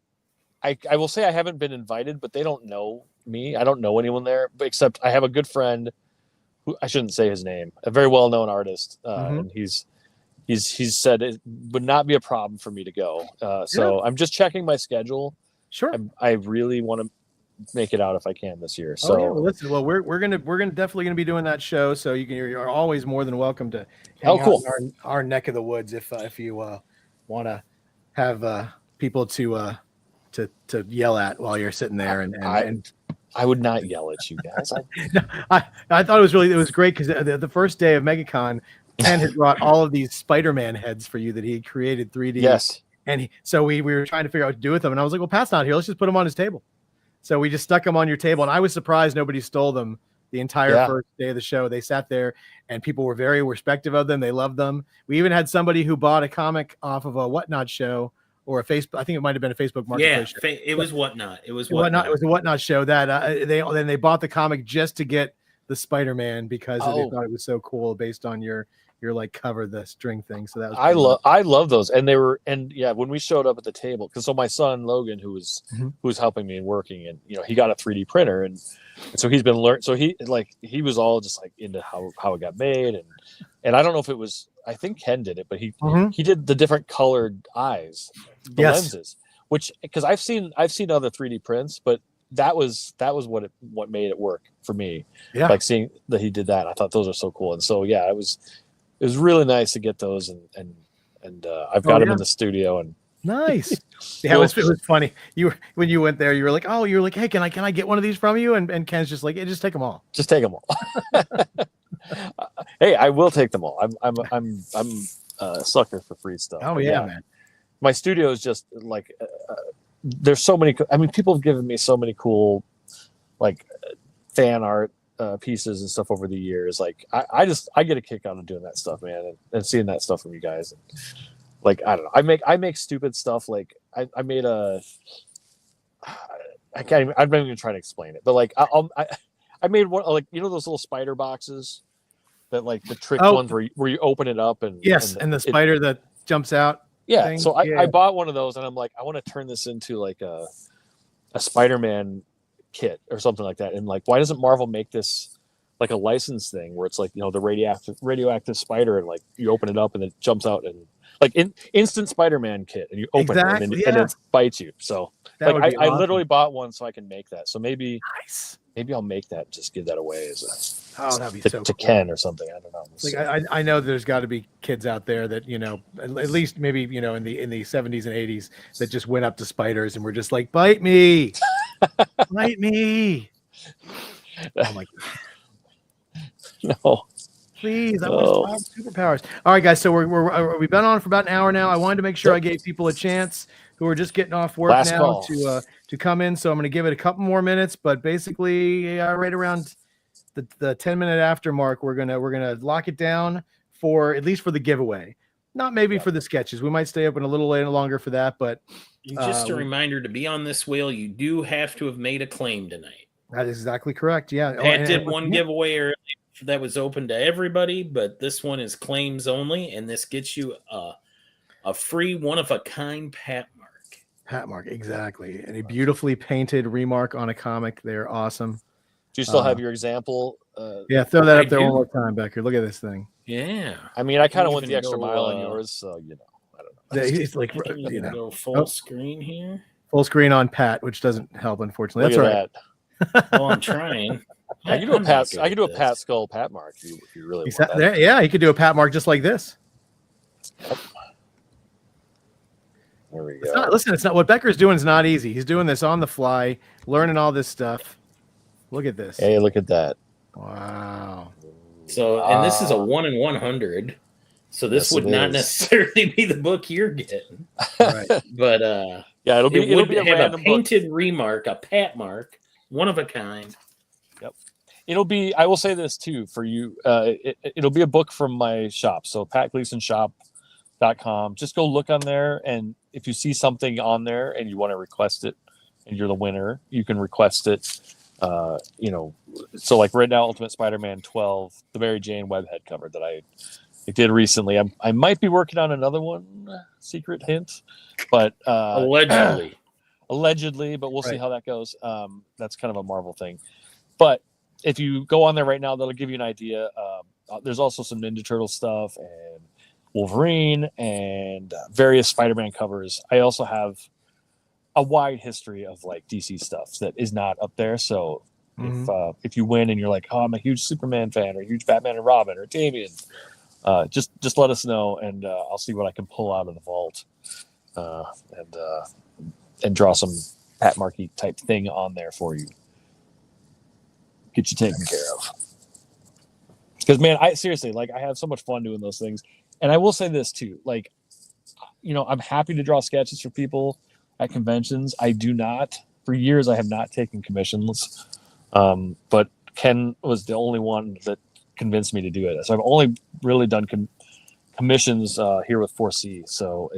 [SPEAKER 3] will say I haven't been invited, but they don't know me. I don't know anyone there, except I have a good friend who I shouldn't say his name, a very well-known artist, and he's said it would not be a problem for me to go. So I'm just checking my schedule.
[SPEAKER 2] Sure.
[SPEAKER 3] I really want to make it out if I can this year. So
[SPEAKER 2] well, listen, we're gonna definitely gonna be doing that show. So you're always more than welcome to hang out in our neck of the woods if you want to have people to yell at while you're sitting there. And
[SPEAKER 3] I would not yell at you guys.
[SPEAKER 2] I thought it was great because the first day of MegaCon, Ken had brought all of these Spider-Man heads for you that he had created 3D.
[SPEAKER 3] Yes.
[SPEAKER 2] And so we were trying to figure out what to do with them. And I was like, well, Pat's not here. Let's just put him on his table. So we just stuck them on your table. And I was surprised nobody stole them the entire first day of the show. They sat there and people were very respectful of them. They loved them. We even had somebody who bought a comic off of a Whatnot show or a Facebook. I think it might have been a Facebook Marketplace show.
[SPEAKER 1] It was Whatnot. It was
[SPEAKER 2] Whatnot. It was a Whatnot show that they bought the comic just to get the Spider-Man because they thought it was so cool based on your like cover the string thing. So that was
[SPEAKER 3] I love those. And when we showed up at the table, because so my son Logan, who was helping me and working, and he got a 3D printer, and so he's been learning. So he was all just like into how it got made, and I don't know if it was, I think Ken did it, but he did the different colored eyes, the lenses, which, because I've seen other 3D prints, but that was what made it work for me. Yeah, like seeing that he did that, I thought those are so cool. And so it was really nice to get those, and I've got them in the studio. And
[SPEAKER 2] nice. Yeah, it was funny. When you went there, you were like, hey, can I get one of these from you? And Ken's just like, hey, just take them all.
[SPEAKER 3] Just take them all. Hey, I will take them all. I'm a sucker for free stuff.
[SPEAKER 2] Oh yeah, man.
[SPEAKER 3] My studio is just like there's so many. I mean, people have given me so many cool like fan art pieces and stuff over the years. Like I get a kick out of doing that stuff, man, and seeing that stuff from you guys. And, like, I don't know, I make stupid stuff. Like I made I'm not even trying to explain it, but like I made one, like, those little spider boxes that, like, the trick ones where you open it up and
[SPEAKER 2] the spider that jumps out.
[SPEAKER 3] Yeah.
[SPEAKER 2] Thing.
[SPEAKER 3] So I bought one of those, and I'm like, I want to turn this into like a Spider-Man kit or something like that. And like, why doesn't Marvel make this like a license thing where it's like, the radioactive spider, and like you open it up and it jumps out, and like instant Spider-Man kit, and you open it and it bites you. So that like I literally bought one so I can make that. So maybe I'll make that and just give that away as
[SPEAKER 2] that'd be so
[SPEAKER 3] to
[SPEAKER 2] cool.
[SPEAKER 3] Ken or something. I don't know.
[SPEAKER 2] Like I know there's got to be kids out there that at least maybe in the 70s and 80s that just went up to spiders and were just like, bite me, bite me. Oh my god.
[SPEAKER 3] No.
[SPEAKER 2] Please, I want superpowers. All right, guys. So we've been on for about an hour now. I wanted to make sure I gave people a chance who are just getting off work to come in. So I'm going to give it a couple more minutes, but basically, right around the 10-minute after mark, we're gonna lock it down for at least for the giveaway. Not maybe for the sketches. We might stay open a little later longer for that, but
[SPEAKER 1] just a reminder, to be on this wheel, you do have to have made a claim tonight.
[SPEAKER 2] That is exactly correct. Yeah,
[SPEAKER 1] Pat did one giveaway early that was open to everybody, but this one is claims only, and this gets you a free one-of-a-kind Pat mark.
[SPEAKER 2] Pat mark, exactly. And a beautifully painted remark on a comic. They're awesome.
[SPEAKER 3] Do you still have your example?
[SPEAKER 2] Yeah, throw that
[SPEAKER 1] I
[SPEAKER 2] up there one
[SPEAKER 1] do.
[SPEAKER 2] more time, Becker. Look at this thing.
[SPEAKER 1] Yeah.
[SPEAKER 3] I mean, I kind of
[SPEAKER 1] Can
[SPEAKER 3] went the
[SPEAKER 1] even
[SPEAKER 3] extra
[SPEAKER 1] go,
[SPEAKER 3] mile on yours, so I don't know.
[SPEAKER 2] It's like,
[SPEAKER 1] I can
[SPEAKER 2] you
[SPEAKER 1] even
[SPEAKER 2] know,
[SPEAKER 1] go full screen here.
[SPEAKER 2] full screen on Pat, which doesn't help, unfortunately.
[SPEAKER 3] Look
[SPEAKER 2] That's
[SPEAKER 3] at
[SPEAKER 2] right.
[SPEAKER 3] that.
[SPEAKER 1] Well, I'm trying.
[SPEAKER 3] I can do a
[SPEAKER 1] I'm not
[SPEAKER 3] Pat.
[SPEAKER 1] good
[SPEAKER 3] I can
[SPEAKER 1] at
[SPEAKER 3] do a
[SPEAKER 1] this.
[SPEAKER 3] Pat Skull Pat mark if you really want that.
[SPEAKER 2] There, yeah, he could do a Pat mark just like this.
[SPEAKER 3] There we
[SPEAKER 2] It's
[SPEAKER 3] go.
[SPEAKER 2] not, listen, it's not what Becker's doing is not easy. He's doing this on the fly, learning all this stuff. Look at this.
[SPEAKER 3] Hey, look at that.
[SPEAKER 2] Wow.
[SPEAKER 1] So, and this is a 1 in 100. So this
[SPEAKER 3] Yes,
[SPEAKER 1] would
[SPEAKER 3] it
[SPEAKER 1] not
[SPEAKER 3] is.
[SPEAKER 1] necessarily be the book you're getting,
[SPEAKER 2] Right.
[SPEAKER 1] but
[SPEAKER 3] Yeah, it'll
[SPEAKER 1] it would
[SPEAKER 3] be a
[SPEAKER 1] have a
[SPEAKER 3] random book.
[SPEAKER 1] painted remark, a Pat mark, one of a kind.
[SPEAKER 3] It'll be. I will say this too for you. It'll be a book from my shop. So patgleasonshop.com. Just go look on there, and if you see something on there and you want to request it, and you're the winner, you can request it. So like right now, Ultimate Spider-Man 12, the Mary Jane webhead cover that I did recently. I might be working on another one. Secret hint, but allegedly, but we'll see
[SPEAKER 2] Right.
[SPEAKER 3] how that goes. That's kind of a Marvel thing, but if you go on there right now, that'll give you an idea. There's also some Ninja Turtle stuff and Wolverine and various Spider-Man covers. I also have a wide history of like DC stuff that is not up there. So if you win and you're like, oh, I'm a huge Superman fan or a huge Batman and Robin or Damian, just let us know and I'll see what I can pull out of the vault and draw some Pat Markey type thing on there for you. Get you taken care of. Because man, I seriously like I have so much fun doing those things. And I will say this too, like, I'm happy to draw sketches for people at conventions. I do not, for years, I have not taken commissions. But Ken was the only one that convinced me to do it. So I've only really done commissions here with 4C. So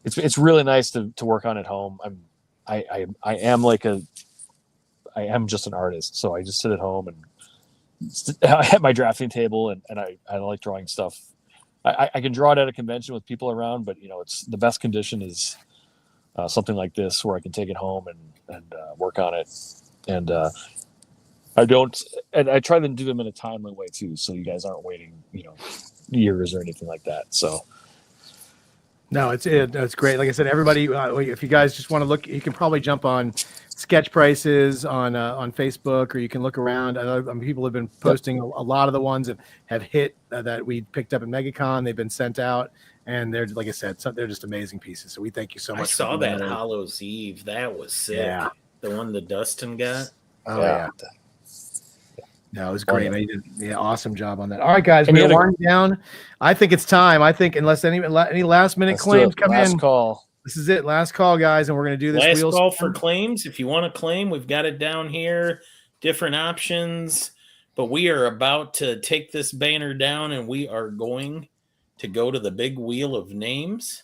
[SPEAKER 3] it's really nice to work on at home. I am just an artist, so I just sit at home and I have my drafting table and I like drawing stuff. I can draw it at a convention with people around, but it's the best condition is something like this where I can take it home and work on it. And I try to do them in a timely way too, so you guys aren't waiting, years or anything like that. So.
[SPEAKER 2] No, it's great. Like I said, everybody, if you guys just want to look, you can probably jump on sketch prices on Facebook, or you can look around. People have been posting a lot of the ones that have hit that we picked up at MegaCon. They've been sent out, and they're, like I said, they're just amazing pieces. So we thank you so much.
[SPEAKER 1] I saw that Hallows Eve. That was sick.
[SPEAKER 2] Yeah.
[SPEAKER 1] The one that Dustin got.
[SPEAKER 2] Oh yeah. No, it was great. Man. You did awesome job on that. All right, guys, we're winding down. I think it's time. I think unless any last minute claims come in.
[SPEAKER 3] Last call.
[SPEAKER 2] This is it. Last call, guys, and we're going to do this.
[SPEAKER 1] Last call for claims. If you want to claim, we've got it down here. Different options. But we are about to take this banner down, and we are going to go to the big wheel of names.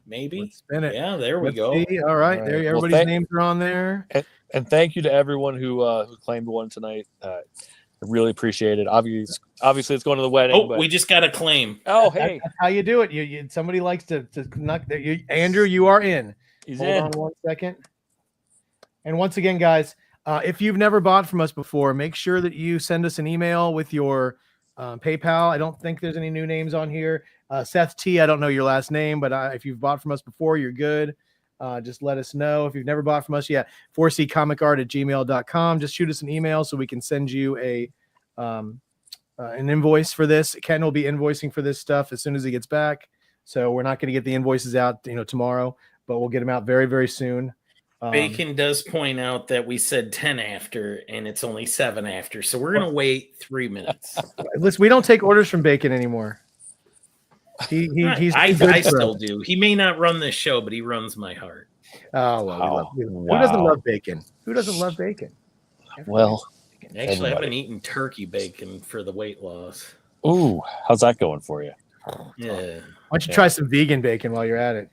[SPEAKER 1] Maybe.
[SPEAKER 2] Let's spin it.
[SPEAKER 1] Yeah, there we go.
[SPEAKER 2] See. All right. There, everybody's names are on there.
[SPEAKER 3] And thank you to everyone who claimed one tonight. I really appreciate it. Obviously, it's going to the wedding.
[SPEAKER 1] Oh, we just got a claim.
[SPEAKER 3] Oh, hey.
[SPEAKER 2] That's how you do it. You somebody likes to knock there. Andrew, you are in.
[SPEAKER 3] He's
[SPEAKER 2] Hold
[SPEAKER 3] in.
[SPEAKER 2] on 1 second. And once again, guys, if you've never bought from us before, make sure that you send us an email with your PayPal. I don't think there's any new names on here. Seth T, I don't know your last name, but if you've bought from us before, you're good. Just let us know. If you've never bought from us yet, 4ccomicart@gmail.com. Just shoot us an email so we can send you an invoice for this. Ken will be invoicing for this stuff as soon as he gets back. So we're not going to get the invoices out, tomorrow, but we'll get them out very, very soon.
[SPEAKER 1] Bacon does point out that we said 10 after, and it's only 7 after. So we're going to wait 3 minutes.
[SPEAKER 2] Listen, we don't take orders from Bacon anymore.
[SPEAKER 1] I still do. He may not run this show, but he runs my heart.
[SPEAKER 2] Oh, well, who doesn't love bacon? Who doesn't love bacon?
[SPEAKER 3] Well,
[SPEAKER 1] actually, I've been eating turkey bacon for the weight loss.
[SPEAKER 3] Ooh, how's that going for you?
[SPEAKER 1] Yeah.
[SPEAKER 2] Why don't you try some vegan bacon while you're at it?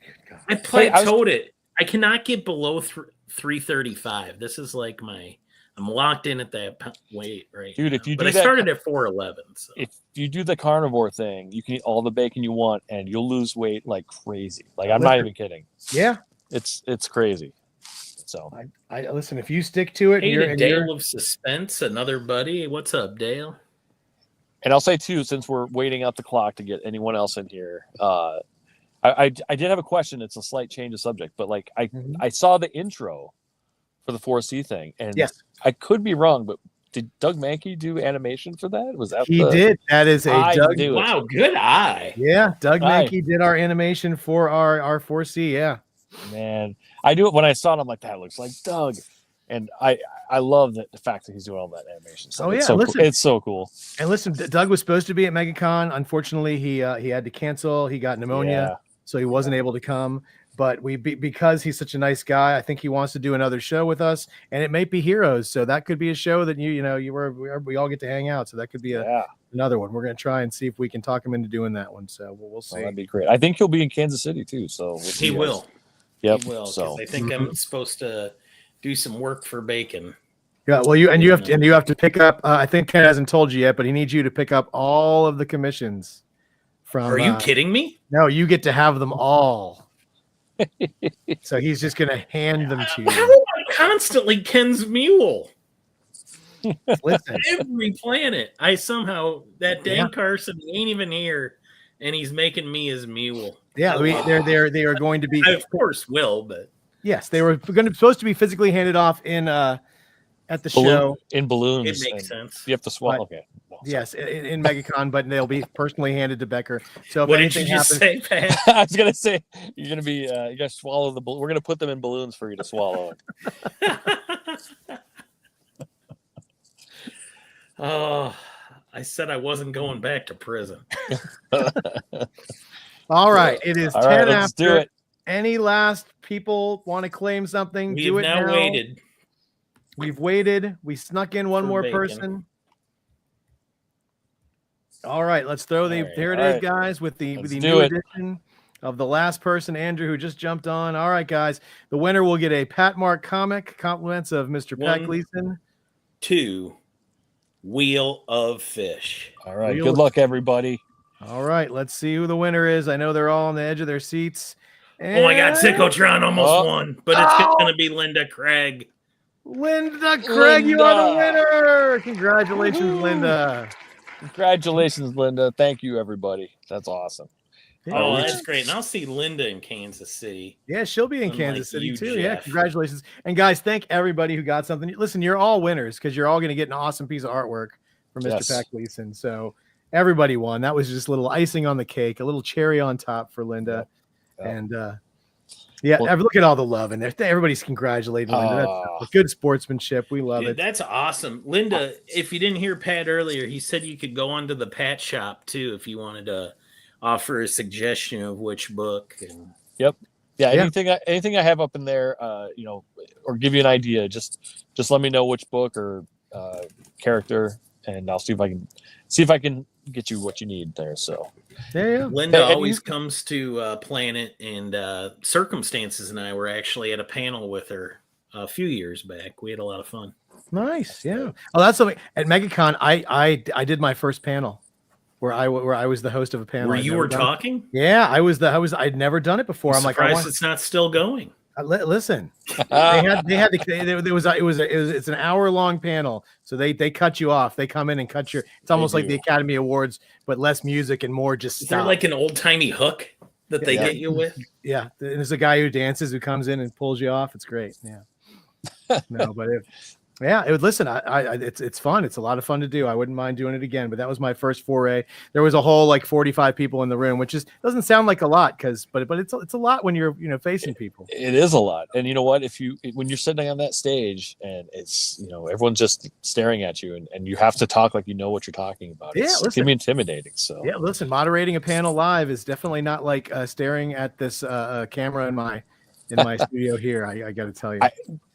[SPEAKER 1] I plateaued it. I cannot get below 335. This is like I'm I'm locked in at that weight right
[SPEAKER 3] Dude,
[SPEAKER 1] now.
[SPEAKER 3] if you
[SPEAKER 1] but
[SPEAKER 3] do
[SPEAKER 1] I
[SPEAKER 3] that-
[SPEAKER 1] started at 411. So.
[SPEAKER 3] If you do the carnivore thing, you can eat all the bacon you want, and you'll lose weight like crazy. Like I'm not even kidding.
[SPEAKER 2] Yeah,
[SPEAKER 3] It's crazy. So
[SPEAKER 2] I listen. If you stick to it,
[SPEAKER 1] Hey,
[SPEAKER 2] and
[SPEAKER 1] to
[SPEAKER 2] you're
[SPEAKER 1] Dale of Suspense, another buddy. What's up, Dale?
[SPEAKER 3] And I'll say too, since we're waiting out the clock to get anyone else in here, I did have a question. It's a slight change of subject, but like I saw the intro for the 4C thing, and
[SPEAKER 2] yes,
[SPEAKER 3] I could be wrong, but did Doug Mankey do animation for that? Was that
[SPEAKER 2] he did. That is a
[SPEAKER 3] I
[SPEAKER 2] Doug.
[SPEAKER 3] knew it.
[SPEAKER 1] Wow, good eye.
[SPEAKER 2] Yeah, Doug
[SPEAKER 3] Aye.
[SPEAKER 2] Mankey did our animation for our 4C. Yeah,
[SPEAKER 3] Man, I knew it when I saw it. I'm like, that looks like Doug, and I love the fact that he's doing all that animation. So
[SPEAKER 2] Oh,
[SPEAKER 3] it's
[SPEAKER 2] yeah,
[SPEAKER 3] so
[SPEAKER 2] listen.
[SPEAKER 3] cool. It's so cool.
[SPEAKER 2] and listen, Doug was supposed to be at MegaCon. Unfortunately, he had to cancel. He got pneumonia, so he wasn't able to come. But because he's such a nice guy, I think he wants to do another show with us, and it might be Heroes. So that could be a show that we all get to hang out. So that could be another one. We're gonna try and see if we can talk him into doing that one. So we'll see.
[SPEAKER 3] Oh, that'd be great. I think he'll be in Kansas City too. So
[SPEAKER 1] He will.
[SPEAKER 3] Yep.
[SPEAKER 1] He will.
[SPEAKER 3] So
[SPEAKER 1] I think I'm supposed to do some work for Bacon.
[SPEAKER 2] Yeah, well, you have to pick up. I think Ken hasn't told you yet, but he needs you to pick up all of the commissions. From
[SPEAKER 1] Are you kidding me?
[SPEAKER 2] No, you get to have them all. So he's just gonna hand them to
[SPEAKER 1] How am
[SPEAKER 2] you.
[SPEAKER 1] I constantly Ken's mule?
[SPEAKER 2] Listen,
[SPEAKER 1] Every planet. I somehow that Dan Carson he ain't even here, and he's making me his mule.
[SPEAKER 2] yeah, they are going to be.
[SPEAKER 1] I of course will, but
[SPEAKER 2] Yes, they were supposed to be physically handed off in at the show.
[SPEAKER 3] in balloons.
[SPEAKER 1] it makes sense.
[SPEAKER 3] You have to swallow.
[SPEAKER 2] But-
[SPEAKER 3] Okay. Well,
[SPEAKER 2] Yes, in MegaCon, but they'll be personally handed to Becker. So if
[SPEAKER 1] What did you
[SPEAKER 2] anything
[SPEAKER 1] just
[SPEAKER 2] happens,
[SPEAKER 1] say, Pat?
[SPEAKER 3] I was gonna say you're gonna be you guys swallow the. We're gonna put them in balloons for you to swallow.
[SPEAKER 1] Oh, I said I wasn't going back to prison.
[SPEAKER 2] all right, it is
[SPEAKER 3] All
[SPEAKER 2] 10
[SPEAKER 3] right, let's
[SPEAKER 2] after.
[SPEAKER 3] do it.
[SPEAKER 2] Any last people want to claim something?
[SPEAKER 1] We
[SPEAKER 2] Do
[SPEAKER 1] have
[SPEAKER 2] it
[SPEAKER 1] now
[SPEAKER 2] now.
[SPEAKER 1] waited.
[SPEAKER 2] We've waited. We snuck in one
[SPEAKER 1] For
[SPEAKER 2] more
[SPEAKER 1] Bacon.
[SPEAKER 2] person. All right, let's throw the.
[SPEAKER 1] All right,
[SPEAKER 2] There it
[SPEAKER 3] all
[SPEAKER 2] is,
[SPEAKER 3] right.
[SPEAKER 2] guys, with the
[SPEAKER 3] Let's
[SPEAKER 2] new
[SPEAKER 3] do it.
[SPEAKER 2] edition of the last person, Andrew, who just jumped on. All right, guys, the winner will get a Pat Mark comic, compliments of Mr. Pat
[SPEAKER 1] One.
[SPEAKER 2] Gleason.
[SPEAKER 1] 2, Wheel of Fish.
[SPEAKER 3] All right.
[SPEAKER 2] Real-
[SPEAKER 3] Good luck, everybody.
[SPEAKER 2] All right, let's see who the winner is. I know they're all on the edge of their seats.
[SPEAKER 1] Oh my God,
[SPEAKER 2] And
[SPEAKER 1] Synchrotron almost
[SPEAKER 3] Oh.
[SPEAKER 1] won, but it's
[SPEAKER 2] Oh.
[SPEAKER 1] going to be Linda Craig.
[SPEAKER 2] Linda Craig, you are the
[SPEAKER 3] Linda.
[SPEAKER 2] winner. Congratulations,
[SPEAKER 3] Woohoo.
[SPEAKER 2] Linda.
[SPEAKER 3] Congratulations, Linda. Thank you, everybody. That's awesome.
[SPEAKER 1] Oh,
[SPEAKER 2] Yeah,
[SPEAKER 1] that's great. And I'll see Linda in Kansas City.
[SPEAKER 2] yeah, she'll be in
[SPEAKER 1] Unlike
[SPEAKER 2] Kansas City
[SPEAKER 1] you,
[SPEAKER 2] too. Yeah,
[SPEAKER 1] Jeff.
[SPEAKER 2] congratulations. And guys, thank everybody who got something. Listen, you're all winners because you're all going to get an awesome piece of artwork from Mr.
[SPEAKER 3] Yes.
[SPEAKER 2] Pat Gleason. So everybody won. That was just a little icing on the cake, a little cherry on top for Linda.
[SPEAKER 3] Yep.
[SPEAKER 2] And yeah,
[SPEAKER 3] Well-
[SPEAKER 2] look at all the love in there. Everybody's congratulating Linda. That's good sportsmanship. We love
[SPEAKER 1] Dude,
[SPEAKER 2] it.
[SPEAKER 1] that's awesome. Linda, if you didn't hear Pat earlier, he said you could go onto the Pat shop too if you wanted to offer a suggestion of which book. And
[SPEAKER 3] Yeah,
[SPEAKER 2] Yeah.
[SPEAKER 3] anything I have up in there, or give you an idea, just let me know which book or character, and I'll see if I can get you what you need there. So
[SPEAKER 2] Yeah.
[SPEAKER 1] Linda
[SPEAKER 3] Hey, and
[SPEAKER 1] always
[SPEAKER 3] you-
[SPEAKER 1] comes to Planet, and Circumstances and I were actually at a panel with her a few years back. We had a lot of fun.
[SPEAKER 2] Nice. Yeah. Oh, that's something at MegaCon. I did my first panel where I was the host of a panel.
[SPEAKER 1] Where
[SPEAKER 2] I'd
[SPEAKER 1] you
[SPEAKER 2] never
[SPEAKER 1] were
[SPEAKER 2] done it.
[SPEAKER 1] talking?
[SPEAKER 2] Yeah, I'd never done it before. I'm like, I
[SPEAKER 1] surprised
[SPEAKER 2] want,
[SPEAKER 1] it's not still going.
[SPEAKER 2] listen. It's an hour-long panel, so they cut you off. They come in and cut your. It's almost like
[SPEAKER 3] do.
[SPEAKER 2] the Academy Awards, but less music and more just
[SPEAKER 1] Is there
[SPEAKER 2] stop.
[SPEAKER 1] like an old timey hook that they
[SPEAKER 2] Yeah.
[SPEAKER 1] get you with?
[SPEAKER 2] Yeah, there's a guy who dances who comes in and pulls you off. It's great. Yeah. No, but it would listen. It's fun. It's a lot of fun to do. I wouldn't mind doing it again. But that was my first foray. There was a whole like 45 people in the room, which doesn't sound like a lot but it's a lot when you're facing people.
[SPEAKER 3] it is a lot. And you know what? When you're sitting on that stage and it's everyone's just staring at you and you have to talk like you know what you're talking about.
[SPEAKER 2] Yeah,
[SPEAKER 3] It
[SPEAKER 2] listen.
[SPEAKER 3] can be intimidating. So
[SPEAKER 2] Yeah, listen, moderating a panel live is definitely not like staring at this camera in in my studio here. I got to tell you.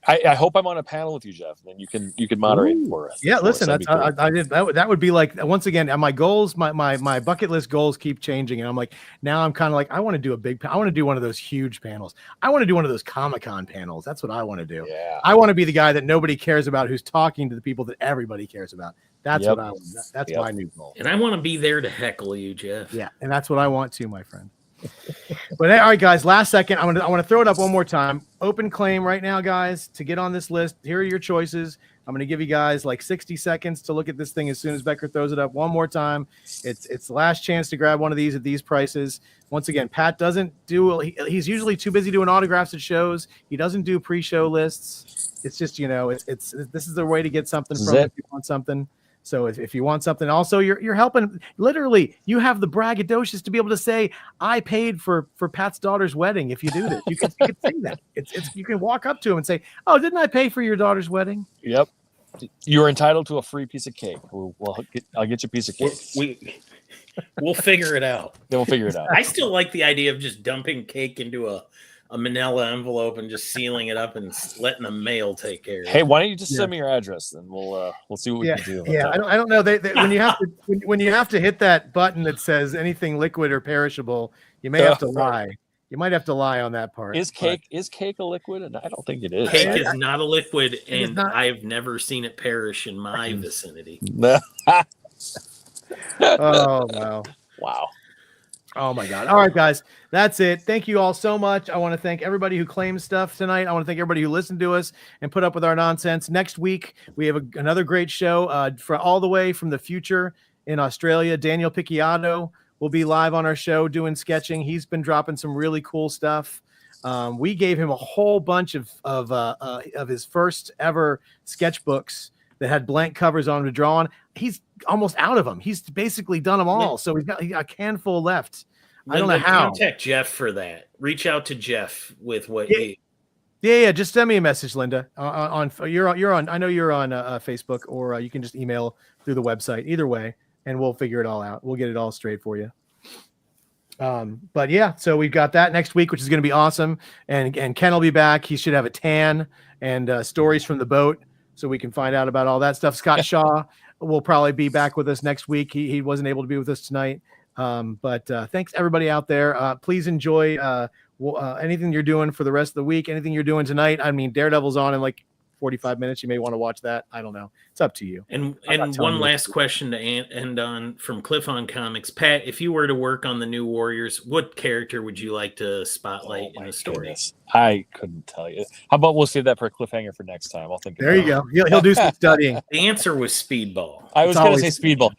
[SPEAKER 3] I hope I'm on a panel with you, Jeff. Then you can moderate for us.
[SPEAKER 2] Yeah, listen,
[SPEAKER 3] That'd
[SPEAKER 2] that's
[SPEAKER 3] be cool.
[SPEAKER 2] I did that would be like, once again, my goals, my bucket list goals keep changing, and I'm like, now I'm kind of like, I want to do I want to do one of those huge panels. I want to do one of those Comic-Con panels. That's what I want to do.
[SPEAKER 3] Yeah.
[SPEAKER 2] I want to be the guy that nobody cares about, who's talking to the people that everybody cares about. That's what I want. That's my new goal.
[SPEAKER 1] And I want to be there to heckle you, Jeff.
[SPEAKER 2] Yeah, and that's what I want too, my friend. But all right, guys, last second, I want to throw it up one more time. Open claim right now, guys, to get on this list. Here are your choices. I'm going to give you guys like 60 seconds to look at this thing as soon as Becker throws it up one more time. It's the last chance to grab one of these at these prices. Once again, Pat doesn't do. He's usually too busy doing autographs at shows. He doesn't do pre-show lists. It's just, this is the way to get something from if you want something. So if you want something, also you're helping. Literally, you have the braggadocious to be able to say, "I paid for Pat's daughter's wedding." If you do this, you can say that. You can walk up to him and say, "Oh, didn't I pay for your daughter's wedding?"
[SPEAKER 3] Yep. You're entitled to a free piece of cake. I'll get you a piece of cake.
[SPEAKER 1] We'll figure it out.
[SPEAKER 3] Then we'll figure it out.
[SPEAKER 1] I still like the idea of just dumping cake into a manila envelope and just sealing it up and letting the mail take care of it.
[SPEAKER 3] Hey, why don't you just send me your address, then we'll see what we can do.
[SPEAKER 2] Yeah, I don't know. They when you have to hit that button that says anything liquid or perishable, you may have to lie. You might have to lie on that part.
[SPEAKER 3] Is cake a liquid? And I don't think it is.
[SPEAKER 1] Cake is not a liquid, and I've never seen it perish in my vicinity.
[SPEAKER 2] Oh wow.
[SPEAKER 3] Wow.
[SPEAKER 2] Oh my God. All right, guys. That's it. Thank you all so much. I want to thank everybody who claimed stuff tonight. I want to thank everybody who listened to us and put up with our nonsense. Next week, we have another great show for all the way from the future in Australia. Daniel Picciotto will be live on our show doing sketching. He's been dropping some really cool stuff. We gave him a whole bunch of his first ever sketchbooks that had blank covers on them to draw on. He's almost out of them. He's basically done them all. So he got a handful left. I don't know how.
[SPEAKER 1] Contact Jeff for that. Reach out to Jeff with what
[SPEAKER 2] Yeah. Just send me a message, Linda. You're on. I know you're on Facebook, or you can just email through the website. Either way, and we'll figure it all out. We'll get it all straight for you. But yeah, so we've got that next week, which is going to be awesome. And Ken will be back. He should have a tan and stories from the boat, so we can find out about all that stuff. Scott Shaw will probably be back with us next week. He wasn't able to be with us tonight. But thanks everybody out there. Please enjoy anything you're doing for the rest of the week, anything you're doing tonight. I mean, Daredevil's on in like 45 minutes. You may want to watch that. I don't know. It's up to you.
[SPEAKER 1] And one last question to end on from Cliff on Comics. Pat, if you were to work on the New Warriors, what character would you like to spotlight in the story?
[SPEAKER 3] Goodness. I couldn't tell you. How about we'll save that for a cliffhanger for next time? I'll think.
[SPEAKER 2] There you go. He'll do some studying.
[SPEAKER 1] The answer was Speedball.
[SPEAKER 3] I was going to say Speedball.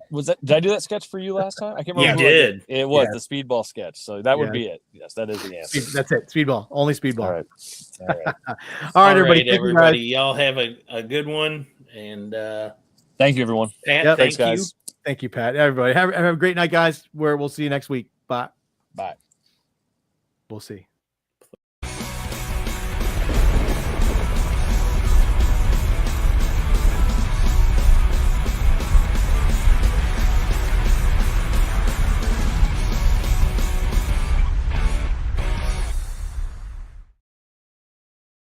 [SPEAKER 3] Did I do that sketch for you last time? I can't remember.
[SPEAKER 1] You did.
[SPEAKER 3] It was the Speedball sketch. So that would be it. Yes, that is the answer.
[SPEAKER 2] That's it. Speedball. Only Speedball.
[SPEAKER 3] All right.
[SPEAKER 2] All right, everybody.
[SPEAKER 1] Everybody. Y'all have a good one. And
[SPEAKER 3] thank you, everyone.
[SPEAKER 1] Pat,
[SPEAKER 3] thanks, guys.
[SPEAKER 2] Thank you, Pat. Everybody. Have a great night, guys. We'll see you next week. Bye.
[SPEAKER 3] Bye.
[SPEAKER 2] We'll see.